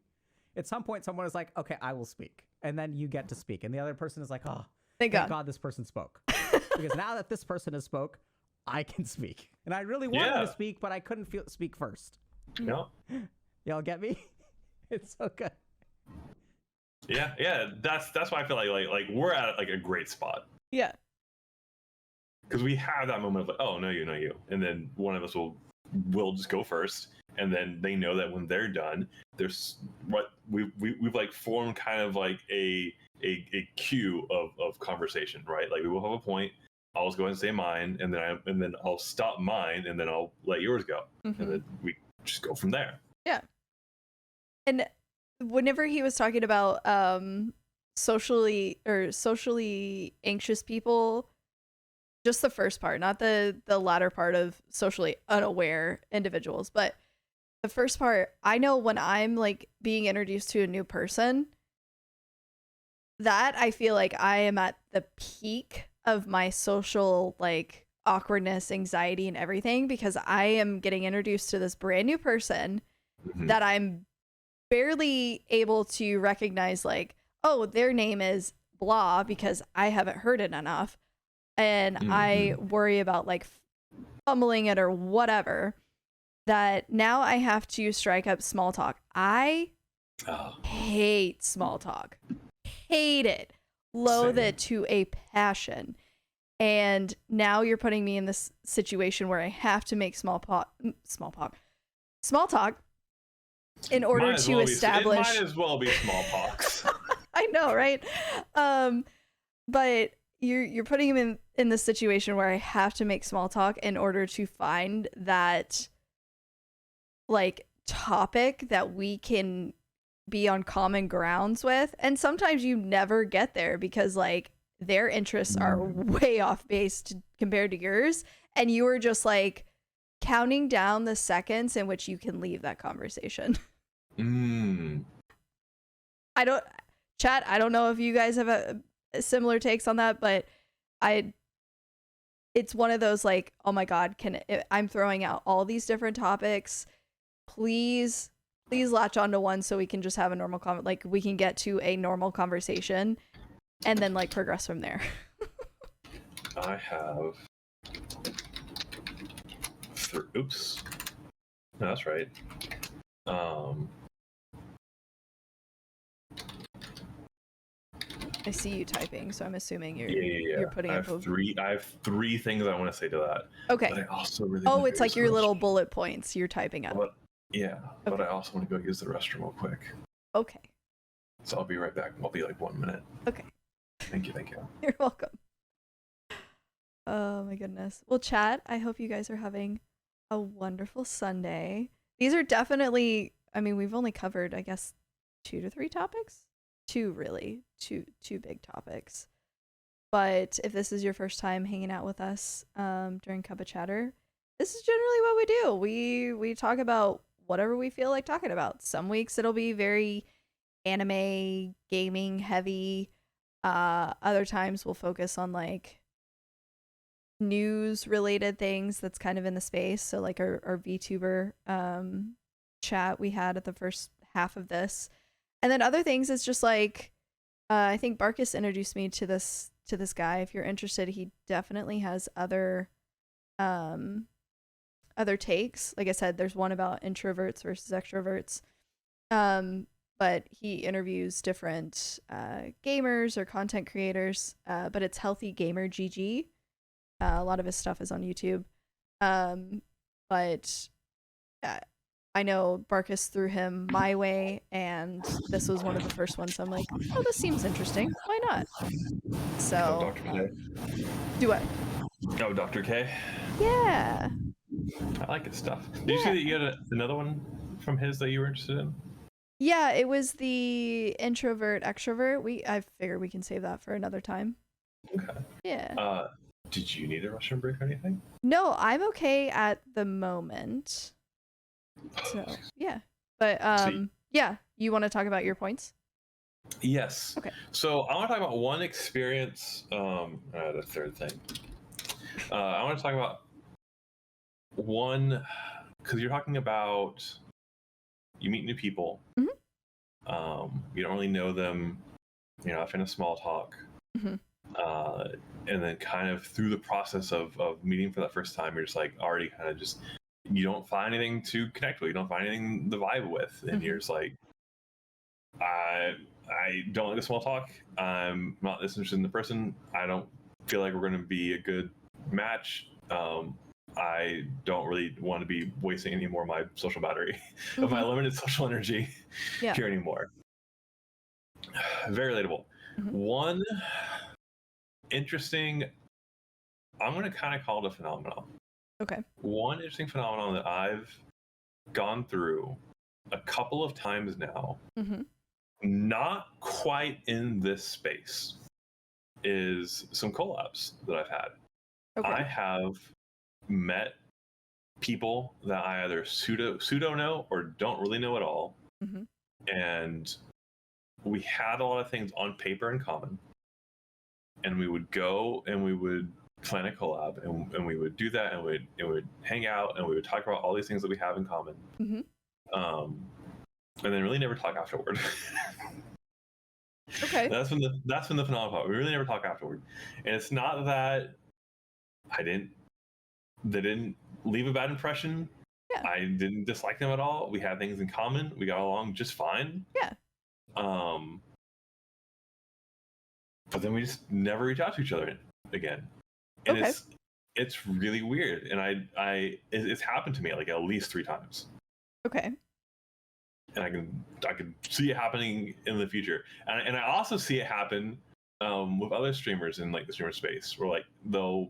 at some point someone is like, okay, I will speak. And then you get to speak. And the other person is like, oh, thank God this person spoke. Because now that this person has spoke, I can speak. And I really wanted to speak, but I couldn't speak first. No. Y'all get me? It's so good. Yeah. That's why I feel like we're at like a great spot. Yeah. Because we have that moment of like, oh, no, you. And then one of us will just go first. And then they know that when they're done, there's what we've like formed kind of like a queue of conversation, right? Like we will have a point. I'll just go ahead and say mine, and then I'll stop mine, and then I'll let yours go, and then we just go from there. Yeah. And whenever he was talking about socially anxious people, just the first part, not the latter part of socially unaware individuals, but the first part, I know when I'm like being introduced to a new person, that I feel like I am at the peak of my social like awkwardness, anxiety, and everything, because I am getting introduced to this brand new person that I'm barely able to recognize, like, oh, their name is blah, because I haven't heard it enough. And I worry about like fumbling it or whatever, that now I have to strike up small talk. I hate small talk. Hate it. Loathe it to a passion. And now you're putting me in this situation where I have to make small talk in order to establish. It might as well be smallpox. I know, right? But you're putting him in this situation where I have to make small talk in order to find that like topic that we can be on common grounds with. And sometimes you never get there because like their interests are way off base compared to yours, and you are just like counting down the seconds in which you can leave that conversation. I don't know if you guys have a similar takes on that, but it's one of those like, oh my god, I'm throwing out all these different topics, please latch onto one so we can just have a normal like we can get to a normal conversation and then like progress from there. I have oops, no, that's right. I see you typing, so I'm assuming you're putting up I have three things I want to say to that. Okay. But I also really it's like your little bullet points you're typing up. But I also want to go use the restroom real quick. Okay. So I'll be right back. I'll be like 1 minute. Okay. Thank you. You're welcome. Oh my goodness. Well, chat, I hope you guys are having a wonderful Sunday. These are definitely, I mean, we've only covered, I guess, 2 to 3 topics. Two big topics. But if this is your first time hanging out with us during Cup of Chatter, this is generally what we do. We talk about whatever we feel like talking about. Some weeks it'll be very anime, gaming heavy. Other times we'll focus on like news related things that's kind of in the space. So like our VTuber chat we had at the first half of this. And then other things is just like I think Barkus introduced me to this guy. If you're interested, he definitely has other takes. Like I said, there's one about introverts versus extroverts. But he interviews different gamers or content creators. But it's Healthy Gamer GG. A lot of his stuff is on YouTube. But I know Barkus threw him my way, and this was one of the first ones. So I'm like, oh, this seems interesting. Why not? So, Dr. K. Do what? Oh, Dr. K. Yeah. I like his stuff. Did you see that you had another one from his that you were interested in? Yeah, it was the introvert extrovert. I figure we can save that for another time. Okay. Yeah. Did you need a restroom break or anything? No, I'm okay at the moment. So yeah, but yeah, you want to talk about your points? Yes. Okay. So I want to talk about one experience. The third thing. I want to talk about one because you're talking about you meet new people. Mm-hmm. You don't really know them. You're not in a small talk. Mm-hmm. And then kind of through the process of meeting for that first time, you're just like already kind of just. You don't find anything to connect with. You don't find anything to vibe with, and you're just like, I don't like the small talk. I'm not this interested in the person. I don't feel like we're going to be a good match. I don't really want to be wasting any more of my social battery, of my limited social energy here anymore. Very relatable. One interesting, I'm going to kind of call it a phenomenon. Okay. One interesting phenomenon that I've gone through a couple of times now, Mm-hmm. not quite in this space, is some collabs that I've had. Okay. I have met people that I either pseudo know or don't really know at all, Mm-hmm. and we had a lot of things on paper in common, and we would go and we would plan a collab, and we would do that, and we would hang out, and we would talk about all these things that we have in common, Mm-hmm. and then really never talk afterward. Okay. That's when the phenomenal part. We really never talk afterward, and it's not that they didn't leave a bad impression. Yeah. I didn't dislike them at all. We had things in common. We got along just fine. Yeah. But then we just never reach out to each other again, and Okay. it's really weird. And it's happened to me like at least 3 times. Okay. And I can see it happening in the future, and I also see it happen with other streamers in like the streamer space, where like they'll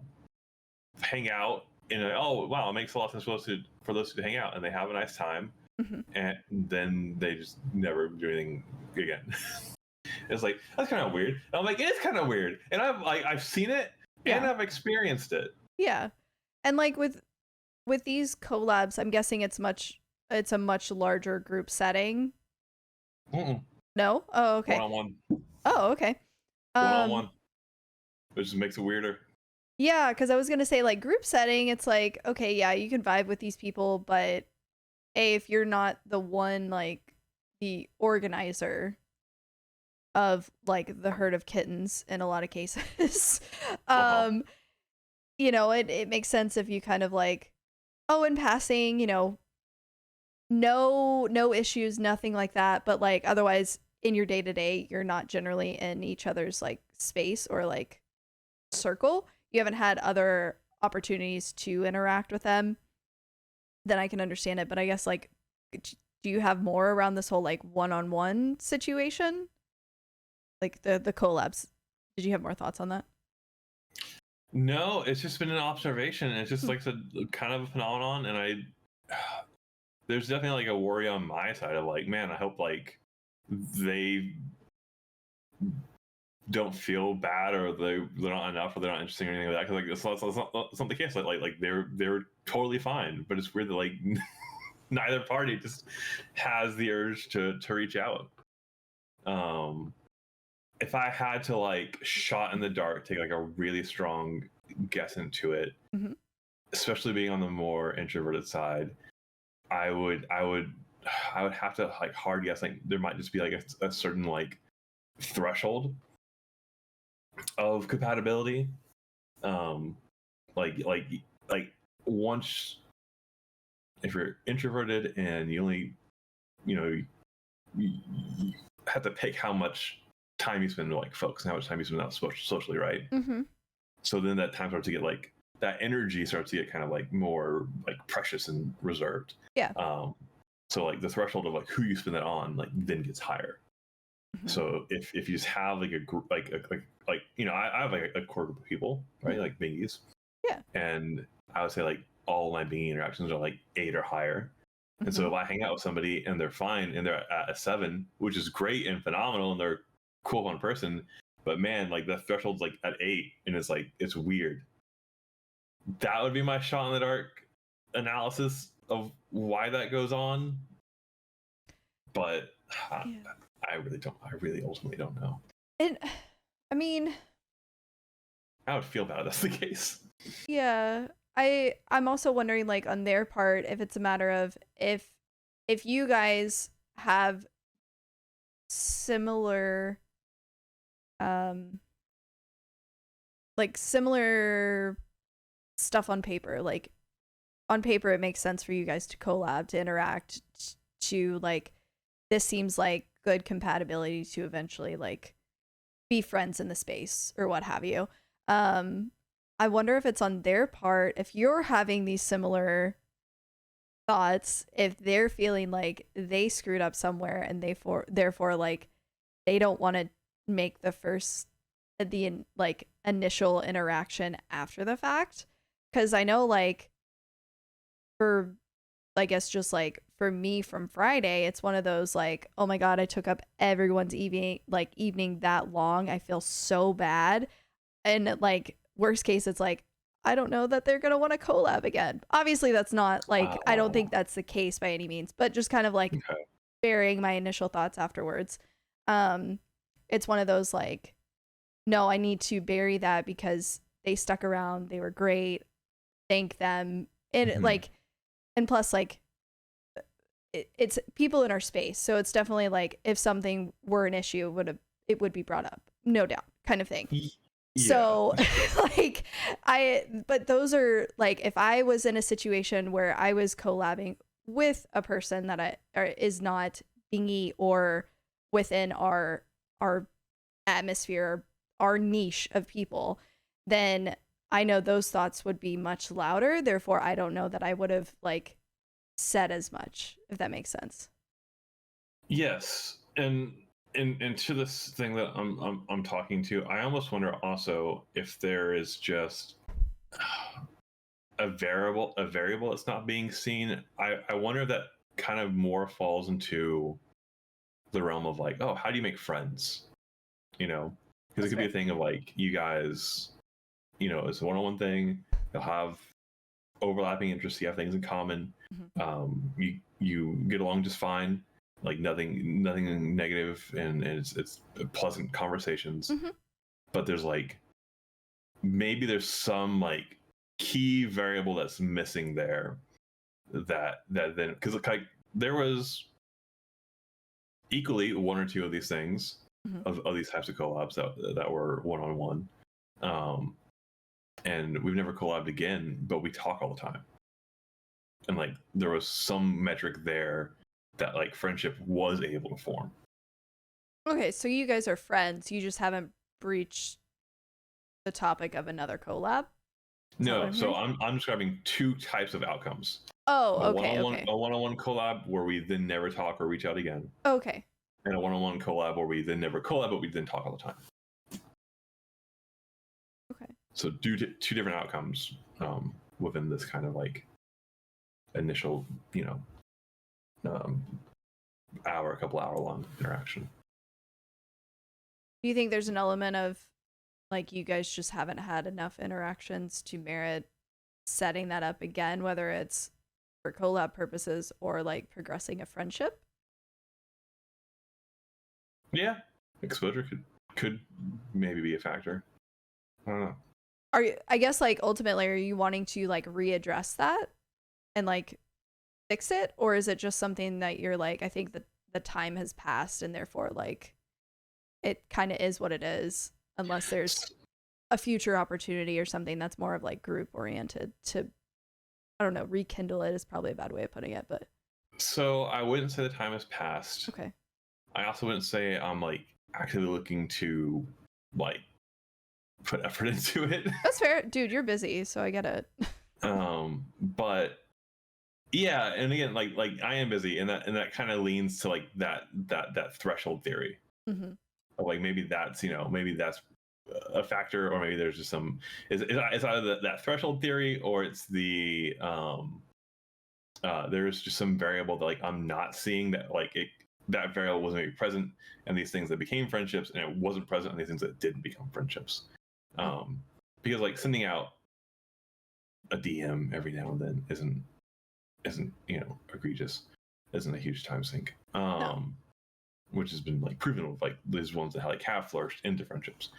hang out and oh wow, it makes a lot of sense for those two to hang out, and they have a nice time, Mm-hmm. and then they just never do anything again. It's like, that's kind of weird. And I'm like, it is kind of weird, and I've seen it and Yeah. I've experienced it. Yeah. And like with these collabs, I'm guessing it's a much larger group setting. Mm-mm. No? Oh, okay. One-on-one. Oh, okay. One-on-one. Which just makes it weirder. Yeah, because I was gonna say like group setting, it's like, okay, yeah, you can vibe with these people, but if you're not the one like the organizer of like the herd of kittens in a lot of cases, you know, it makes sense if you kind of like, oh, in passing, you know, no issues, nothing like that, but like otherwise in your day-to-day, you're not generally in each other's like space or like circle. You haven't had other opportunities to interact with them, then I can understand it. But I guess like, do you have more around this whole like one-on-one situation? Like the collabs. Did you have more thoughts on that? No, it's just been an observation. It's just like kind of a phenomenon, and there's definitely like a worry on my side of like, man, I hope like they don't feel bad, or they're not enough, or they're not interesting or anything like that. Because like it's not the case. Like they're totally fine, but it's weird that like neither party just has the urge to reach out. If I had to like shot in the dark, take like a really strong guess into it, Mm-hmm. especially being on the more introverted side, I would have to like hard guess like there might just be like a certain like threshold of compatibility. Like once, if you're introverted and you only, you have to pick how much time you spend like folks and how much time you spend out socially, right? Mm-hmm. So then that time starts to get like, that energy starts to get kind of like more like precious and reserved. Yeah. So like the threshold of like who you spend that on like then gets higher. Mm-hmm. So if you just have like a group like I have like a core group of people, right? Mm-hmm. Like bingies. Yeah. And I would say like all my bingy interactions are like 8 or higher. Mm-hmm. And so if I hang out with somebody and they're fine and they're at a 7, which is great and phenomenal, and they're cool one person, but man, like the threshold's like at 8, and it's like it's weird. That would be my shot in the dark analysis of why that goes on. But I really ultimately don't know. And I mean, I would feel bad if that's the case. yeah, I'm also wondering like on their part if it's a matter of if you guys have similar like similar stuff on paper. Like on paper it makes sense for you guys to collab, to interact, to like this seems like good compatibility to eventually like be friends in the space or what have you. I wonder if it's on their part, if you're having these similar thoughts, if they're feeling like they screwed up somewhere and therefore like they don't want to make the like initial interaction after the fact. Because I know like for I guess just like for me from Friday, it's one of those like, oh my God, I took up everyone's evening that long. I feel so bad. And like worst case, it's like, I don't know that they're going to want to collab again. Obviously that's not like, I don't think that's the case by any means, but just kind of like bearing my initial thoughts afterwards. It's one of those like, no, I need to bury that because they stuck around. They were great. Thank them. And like, and plus like it's people in our space. So it's definitely like if something were an issue, it would be brought up. No doubt kind of thing. Yeah. So like but those are like, if I was in a situation where I was collabing with a person that is not thingy or within our atmosphere, our niche of people, then I know those thoughts would be much louder. Therefore, I don't know that I would have like said as much, if that makes sense. Yes, and to this thing that I'm talking to, I almost wonder also if there is just a variable that's not being seen. I wonder if that kind of more falls into the realm of like, oh, how do you make friends? You know, because it could be a thing of like, you guys, you know, it's a one-on-one thing. You'll have overlapping interests. You have things in common. You get along just fine. Like nothing negative, and it's pleasant conversations. But there's like, maybe there's some like key variable that's missing there. That then, because like there was equally one or two of these things of these types of collabs that were one-on-one. And we've never collabed again, but we talk all the time. And like there was some metric there that like friendship was able to form. Okay, so you guys are friends. You just haven't breached the topic of another collab? No, so I'm describing two types of outcomes. Oh, okay. A one-on-one collab where we then never talk or reach out again. Okay. And a one-on-one collab where we then never collab, but we then talk all the time. Okay. So two different outcomes within this kind of like initial, you know, couple hour long interaction. Do you think there's an element of like you guys just haven't had enough interactions to merit setting that up again, whether it's for collab purposes or like progressing a friendship? Yeah, exposure could maybe be a factor. I don't know. I guess like ultimately, are you wanting to like readdress that and like fix it, or is it just something that you're like, I think that the time has passed and therefore like it kind of is what it is, unless there's a future opportunity or something that's more of like group oriented to, I don't know, rekindle it is probably a bad way of putting it, but. So I wouldn't say the time has passed. Okay. I also wouldn't say I'm like actively looking to like put effort into it. That's fair, dude. You're busy, so I get it. But yeah, and again, like I am busy, and that kind of leans to like that threshold theory. Of like maybe that's, you know, maybe that's a factor, or maybe there's just some it's either that threshold theory, or it's the there's just some variable that like I'm not seeing, that like that variable wasn't maybe present, and these things that became friendships, and it wasn't present in these things that didn't become friendships. Because like sending out a DM every now and then isn't you know, egregious, isn't a huge time sink. No. Which has been like proven with like these ones that like have flourished into friendships.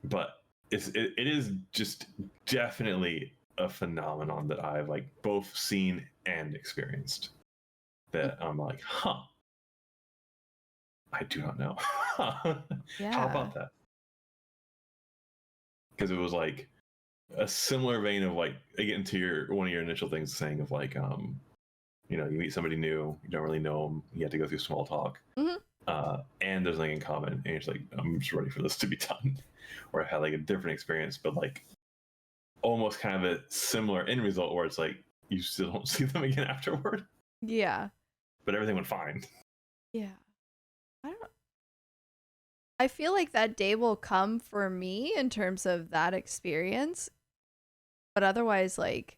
But it is just definitely a phenomenon that I've like both seen and experienced, that I'm like, I do not know. Yeah. How about that? Because it was like a similar vein of like, again, to one of your initial things saying of like, you know, you meet somebody new, you don't really know them, you have to go through small talk, and there's nothing in common, and you're just like, I'm just ready for this to be done. Or I had like a different experience, but like almost kind of a similar end result, where it's like you still don't see them again afterward. Yeah. But everything went fine. Yeah. I feel like that day will come for me in terms of that experience. But otherwise, like,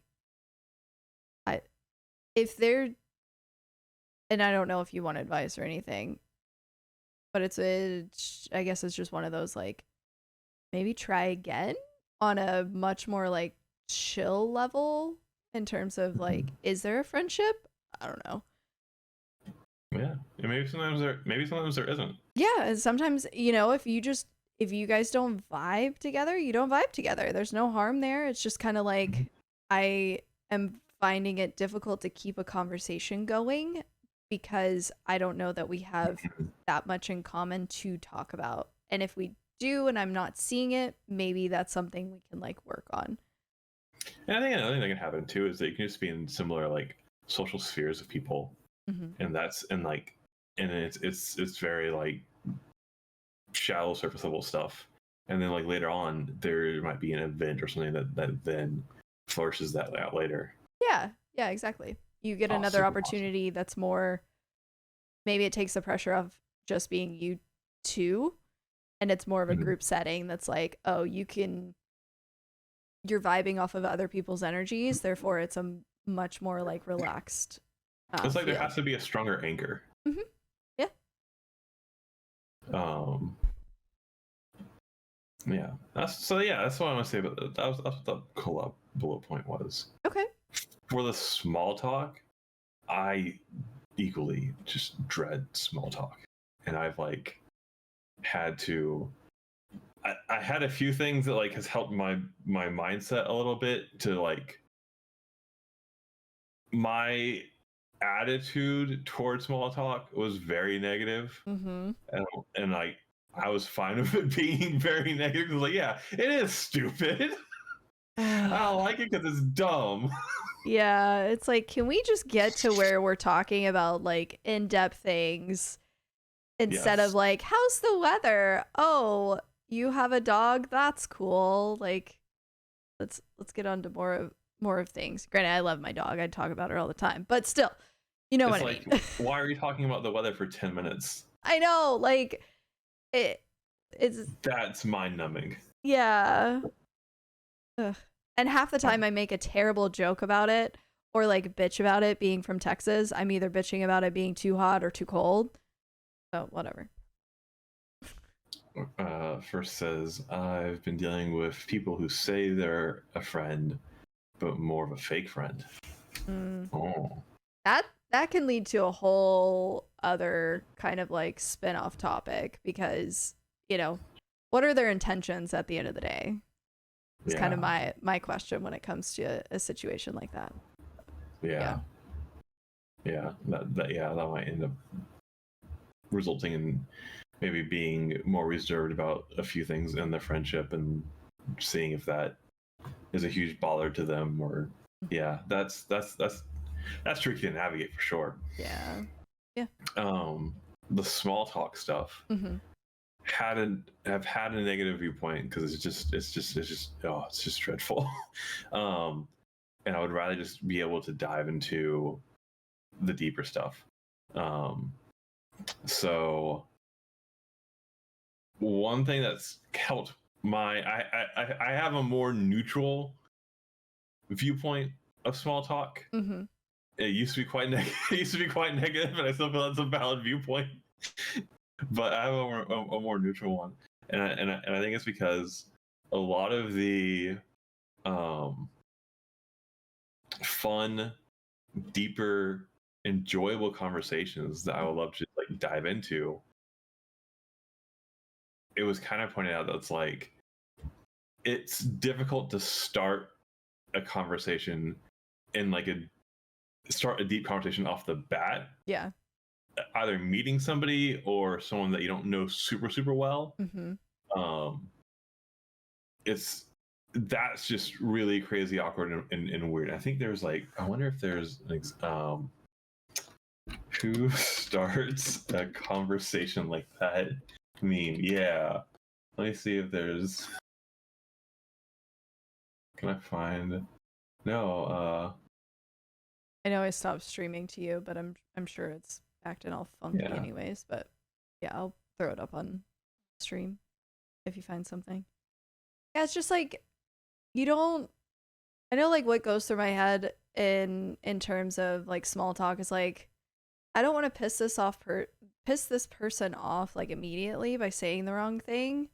if they're, and I don't know if you want advice or anything, but I guess it's just one of those, like, maybe try again on a much more like chill level in terms of like, is there a friendship? I don't know. Yeah, and maybe sometimes there isn't. Yeah, and sometimes, you know, if you guys don't vibe together, you don't vibe together. There's no harm there. It's just kind of like, I am finding it difficult to keep a conversation going because I don't know that we have that much in common to talk about. And if we do and I'm not seeing it, maybe that's something we can like work on. And I think another thing that can happen too is that you can just be in similar like social spheres of people, and it's very like shallow surface level stuff, and then like later on there might be an event or something that then flourishes that out later. Yeah, exactly. You get another opportunity that's more, maybe it takes the pressure of just being you two, and it's more of a group setting that's like, oh, you're vibing off of other people's energies, therefore it's a much more like relaxed it's like feel. there has to be a stronger anchor. Yeah. Yeah, that's what I want to say about that. That's what the collab bullet point was. Okay. For the small talk, I equally just dread small talk, and I've like had to. I had a few things that like has helped my mindset a little bit to like my attitude towards small talk was very negative, and like I was fine with it being very negative. Like, yeah, it is stupid. I don't like it because it's dumb. Yeah, it's like, can we just get to where we're talking about like in-depth things instead of like, how's the weather? Oh, you have a dog? That's cool. Like, let's get on to more of things. Granted, I love my dog. I talk about her all the time, but still, you know what I mean. Why are you talking about the weather for 10 minutes? I know, like that's mind numbing. Yeah. Ugh. And half the time I make a terrible joke about it or like bitch about it being from Texas. I'm either bitching about it being too hot or too cold. So whatever. First says, I've been dealing with people who say they're a friend, but more of a fake friend. Oh. That can lead to a whole other kind of like spin-off topic because, you know, what are their intentions at the end of the day? It's kind of my question when it comes to a situation like that. Yeah. That might end up resulting in maybe being more reserved about a few things in the friendship and seeing if that is a huge bother to them or that's tricky to navigate for sure. Yeah. The small talk stuff have had a negative viewpoint because it's just dreadful. And I would rather just be able to dive into the deeper stuff. So one thing that's helped I have a more neutral viewpoint of small talk. It used to be quite negative, and I still feel that's a valid viewpoint. But I have a more neutral one, and I think it's because a lot of the fun, deeper, enjoyable conversations that I would love to like dive into, it was kind of pointed out that it's like it's difficult to start a conversation in like start a deep conversation off the bat. Yeah. Either meeting somebody or someone that you don't know super well. That's just really crazy awkward and weird. I think there's like, I wonder if there's who starts a conversation like that meme. Yeah, let me see if there's, can I find, no I know I stopped streaming to you, but I'm sure it's acting all funky anyways, but yeah, I'll throw it up on stream if you find something. Yeah, it's just like, I know like what goes through my head in terms of like small talk is like, I don't want to piss this person off like immediately by saying the wrong thing.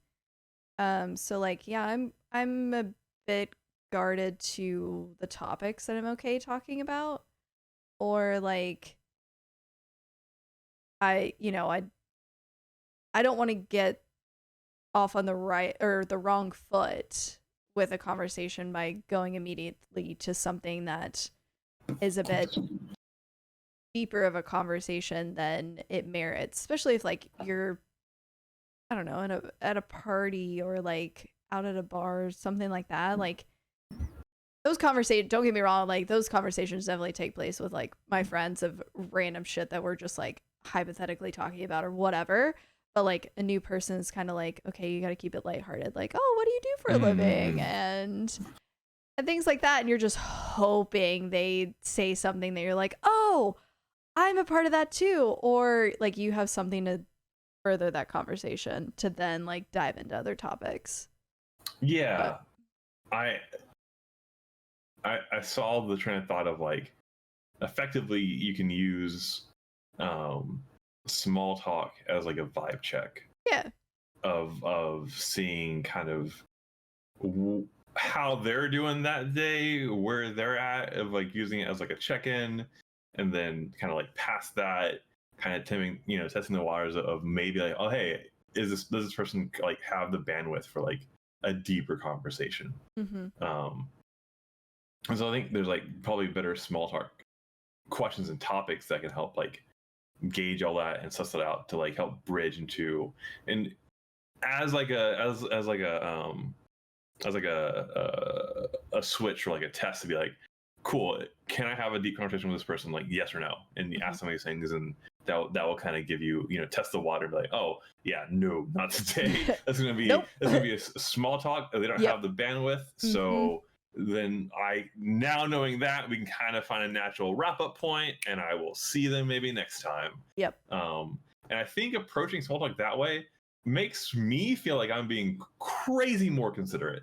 So like, yeah, I'm a bit guarded to the topics that I'm okay talking about, or like I don't want to get off on the right or the wrong foot with a conversation by going immediately to something that is a bit deeper of a conversation than it merits, especially if like you're, I don't know, at a party or like out at a bar or something like that. Like those conversations, don't get me wrong, like those conversations definitely take place with like my friends of random shit that we're just like hypothetically talking about or whatever. But like a new person is kind of like, okay, you got to keep it lighthearted. Like, oh, what do you do for a living? And things like that. And you're just hoping they say something that you're like, oh, I'm a part of that too. Or like you have something to further that conversation to then like dive into other topics. Yeah. But I saw the train of thought of like, effectively you can use small talk as like a vibe check. Yeah. Of seeing kind of how they're doing that day, where they're at, of like using it as like a check-in, and then kind of like past that, kind of testing the waters of maybe like, oh hey, does this person like have the bandwidth for like a deeper conversation? And so I think there's like probably better small talk questions and topics that can help like gauge all that and suss it out to like help bridge into, and as like a switch or like a test to be like, cool, can I have a deep conversation with this person, like yes or no? And you ask them these things, and that will kind of give you, test the water, be like, oh yeah, no, not today. That's gonna be a small talk. They don't have the bandwidth. So then now knowing that, we can kind of find a natural wrap up point, and I will see them maybe next time. And I think approaching small talk that way makes me feel like I'm being crazy more considerate,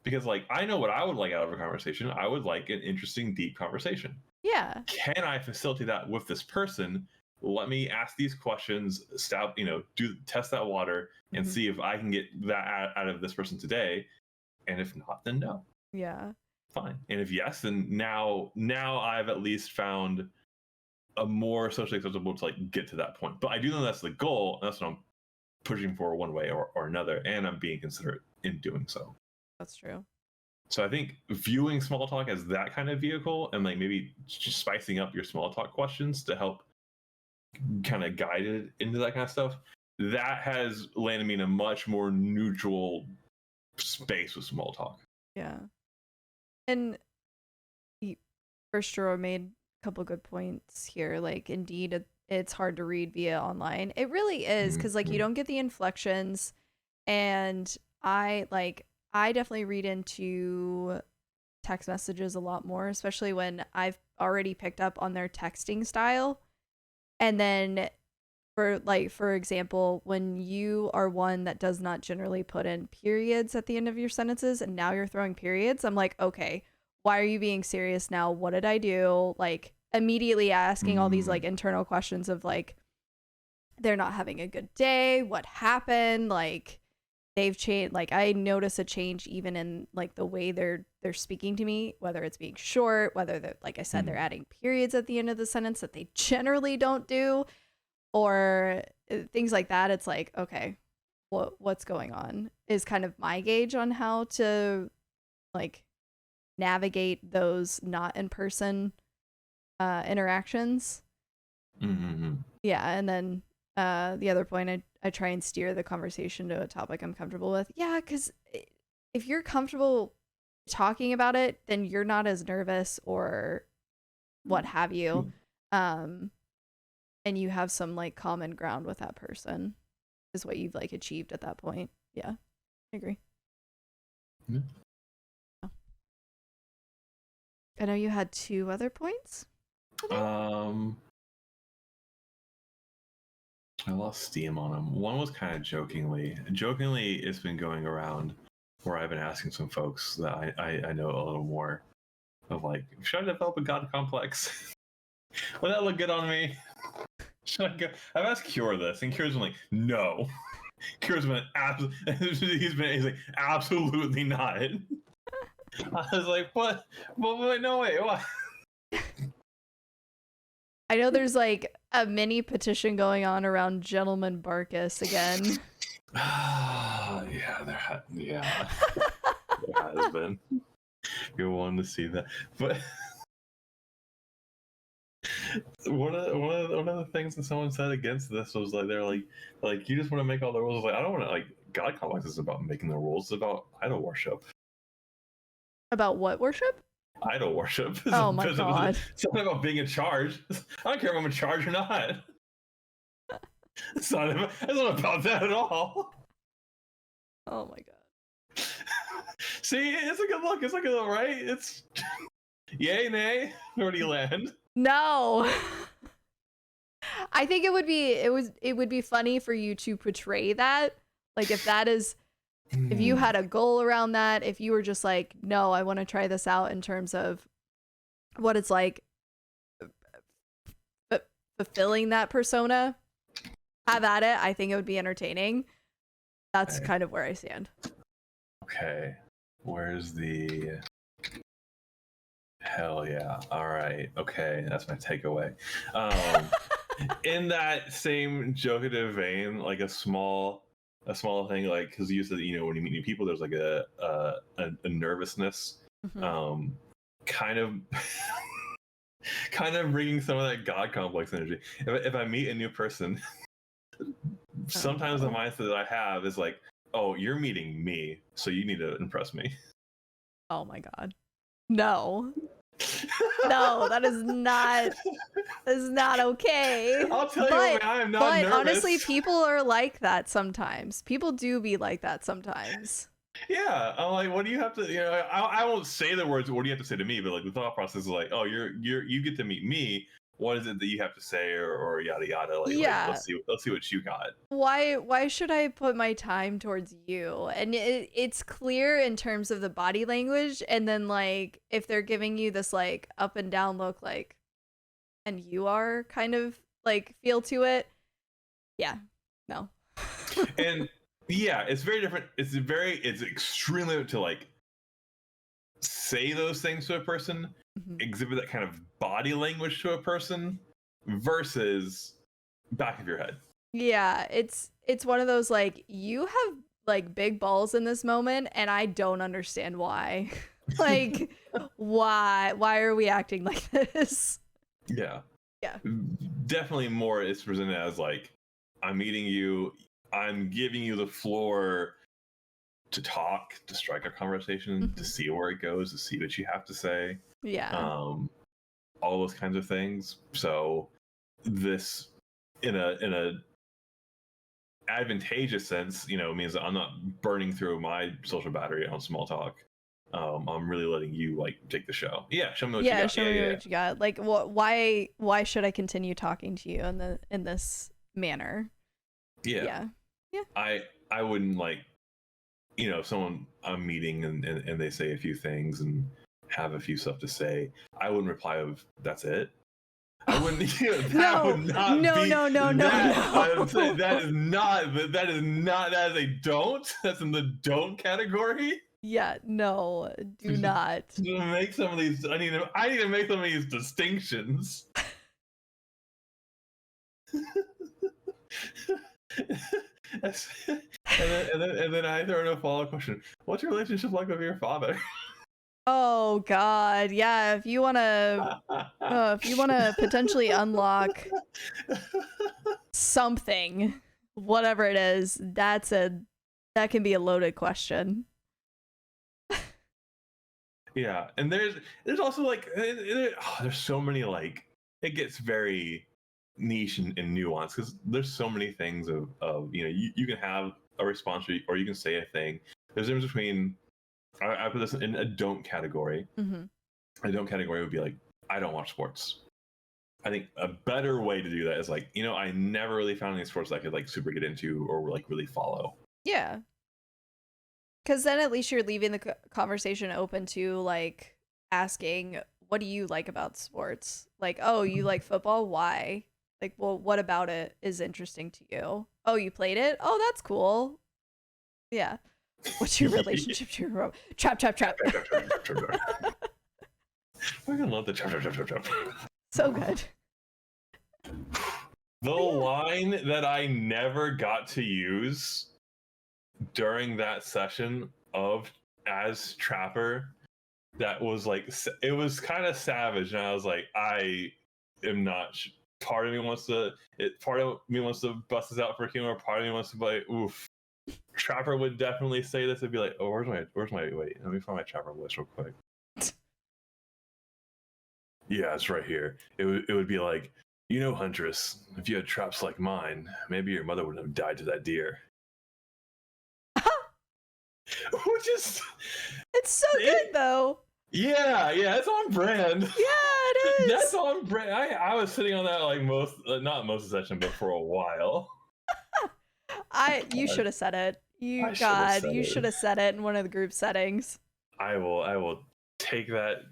because like I know what I would like out of a conversation. I would like an interesting, deep conversation. Yeah. Can I facilitate that with this person? Let me ask these questions, test that water, and see if I can get that out of this person today. And if not, then no. Yeah. Fine. And if yes, then now I've at least found a more socially acceptable to like get to that point. But I do know that's the goal, and that's what I'm pushing for one way or another, and I'm being considerate in doing so. That's true. So I think viewing small talk as that kind of vehicle, and like maybe just spicing up your small talk questions to help kind of guide it into that kind of stuff, that has landed me in a much more neutral space with small talk. Yeah. And First Drawer made a couple good points here. Like, indeed, it's hard to read via online. It really is, because like you don't get the inflections, and I definitely read into text messages a lot more, especially when I've already picked up on their texting style. And then for example, when you are one that does not generally put in periods at the end of your sentences, and now you're throwing periods, I'm like, okay, why are you being serious now? What did I do? Like, immediately asking all these like internal questions of like, they're not having a good day, what happened, like they've changed. Like, I notice a change even in like the way they're speaking to me, whether it's being short, whether they're, like I said, they're adding periods at the end of the sentence that they generally don't do, or things like that. It's like, okay, what's going on is kind of my gauge on how to like navigate those not in person interactions. Yeah. And then the other point, I try and steer the conversation to a topic I'm comfortable with. Yeah, because if you're comfortable talking about it, then you're not as nervous or what have you. And you have some like common ground with that person is what you've like achieved at that point. Yeah, I agree. Yeah. I know you had 2 other points. I lost steam on them. One was kind of jokingly. It's been going around where I've been asking some folks that I know a little more. of like, should I develop a god complex? Would that look good on me? Should I go? I've asked Cure this, and Cure's been like, no. Cure's been he's like, absolutely not. I was like, what? But no way. What? I know there's like a mini petition going on around Gentleman Barkus again. Yeah, there has been. You're wanting to see that, but one of the things that someone said against this was like, they're like you just want to make all the rules. Like, I don't want to, like, God complex is about making the rules. It's about idol worship. About what worship? Idol worship. Oh my god. It's not about being in charge. I don't care if I'm in charge or not. It's not about that at all. Oh my god. See, it's a good look. It's like a good, right? It's yay, nay. Where do you land? No. I think it would be funny for you to portray that. Like, if that is, if you had a goal around that, if you were just like, no, I want to try this out in terms of what it's like fulfilling that persona, have at it. I think it would be entertaining. That's kind of where I stand. Okay. Where's the... Hell yeah. All right. Okay. That's my takeaway. In that same jokative vein, like a small thing, like, because you said, you know, when you meet new people, there's like a nervousness, kind of bringing some of that god complex energy. If I meet a new person, sometimes the mindset that I have is like, oh, you're meeting me, so you need to impress me. Oh my god. No. No, that is not okay. I'll tell you, man, I am not nervous. But honestly, people are like that sometimes. People do be like that sometimes. Yeah, I'm like, what do you have to? You know, I won't say the words. What do you have to say to me? But like the thought process is like, oh, you get to meet me. What is it that you have to say, or yada yada? Like, yeah. Like, let's see what you got. Why should I put my time towards you? And it's clear in terms of the body language, and then like if they're giving you this like up and down look, like, and you are kind of like feel to it. Yeah, no. And yeah, it's very different. It's extremely to like say those things to a person, exhibit that kind of body language to a person, versus back of your head. Yeah, it's one of those like, you have like big balls in this moment, and I don't understand why. Like, why are we acting like this? Yeah. Yeah. Definitely more it's presented as like, I'm meeting you, I'm giving you the floor to talk, to strike a conversation, to see where it goes, to see what you have to say. Yeah. All those kinds of things. So this in a advantageous sense, you know, means that I'm not burning through my social battery on small talk. I'm really letting you like take the show. Yeah, show me what you got. Show me what you got. Like, why should I continue talking to you in this manner? Yeah. I wouldn't, like, you know, if someone I'm meeting and they say a few things and have a few stuff to say, I wouldn't reply of that's it. I wouldn't. You know, that would not be. No. That is a don't. That's in the don't category. Yeah, no, do not. Make some of these. I need to make some of these distinctions. and then I throw in a follow-up question. What's your relationship like with your father? Oh God, yeah. If you wanna potentially unlock something, whatever it is, that can be a loaded question. Yeah, and there's also like there's so many, like, it gets very niche and nuanced because there's so many things of you know, you can have a response or you can say a thing. There's a difference between, I put this in a don't category. A don't category would be like, I don't watch sports. I think a better way to do that is like, you know, I never really found any sports that I could like super get into or like really follow. Yeah. Because then at least you're leaving the conversation open to like, asking, what do you like about sports? Like, oh, you like football? Why? Like, well, what about it is interesting to you? Oh, you played it? Oh, that's cool. Yeah. What's your relationship to your robot? Trap. I love the trap. So good. The line that I never got to use during that session of as Trapper, that was like, it was kind of savage, and I was like, I am not. Part of me wants to. Part of me wants to bust this out for humor. Part of me wants to be like, oof. Trapper would definitely say this and be like, oh, where's my wait? Let me find my Trapper list real quick. Yeah, it's right here. It would be like, you know, Huntress, if you had traps like mine, maybe your mother wouldn't have died to that deer. Which is, it's so good though. Yeah, it's on brand. Yeah, it is. That's on brand. I was sitting on that like not most of the session, but for a while. You should have said it. You should have said it in one of the group settings. I will take that.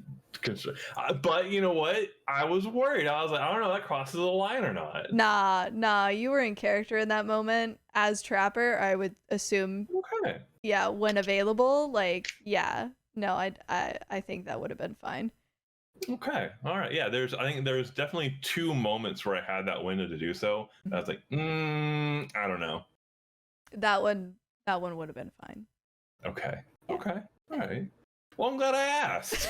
But you know what? I was worried. I was like, I don't know if that crosses the line or not. Nah. You were in character in that moment as Trapper. I would assume. Okay. Yeah, when available, like, yeah. No, I think that would have been fine. Okay. All right. Yeah. I think there's definitely 2 moments where I had that window to do so. I was like, I don't know. That one would have been fine. Okay. All right. Well, I'm glad I asked.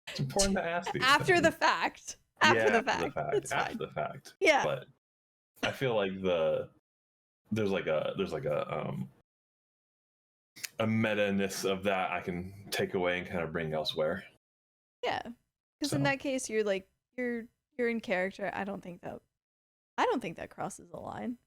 It's important to ask these after things. the fact. After the fact. After the fact. Yeah. But I feel like there's like a meta-ness of that I can take away and kind of bring elsewhere. Yeah. Because in that case you're in character. I don't think that crosses the line.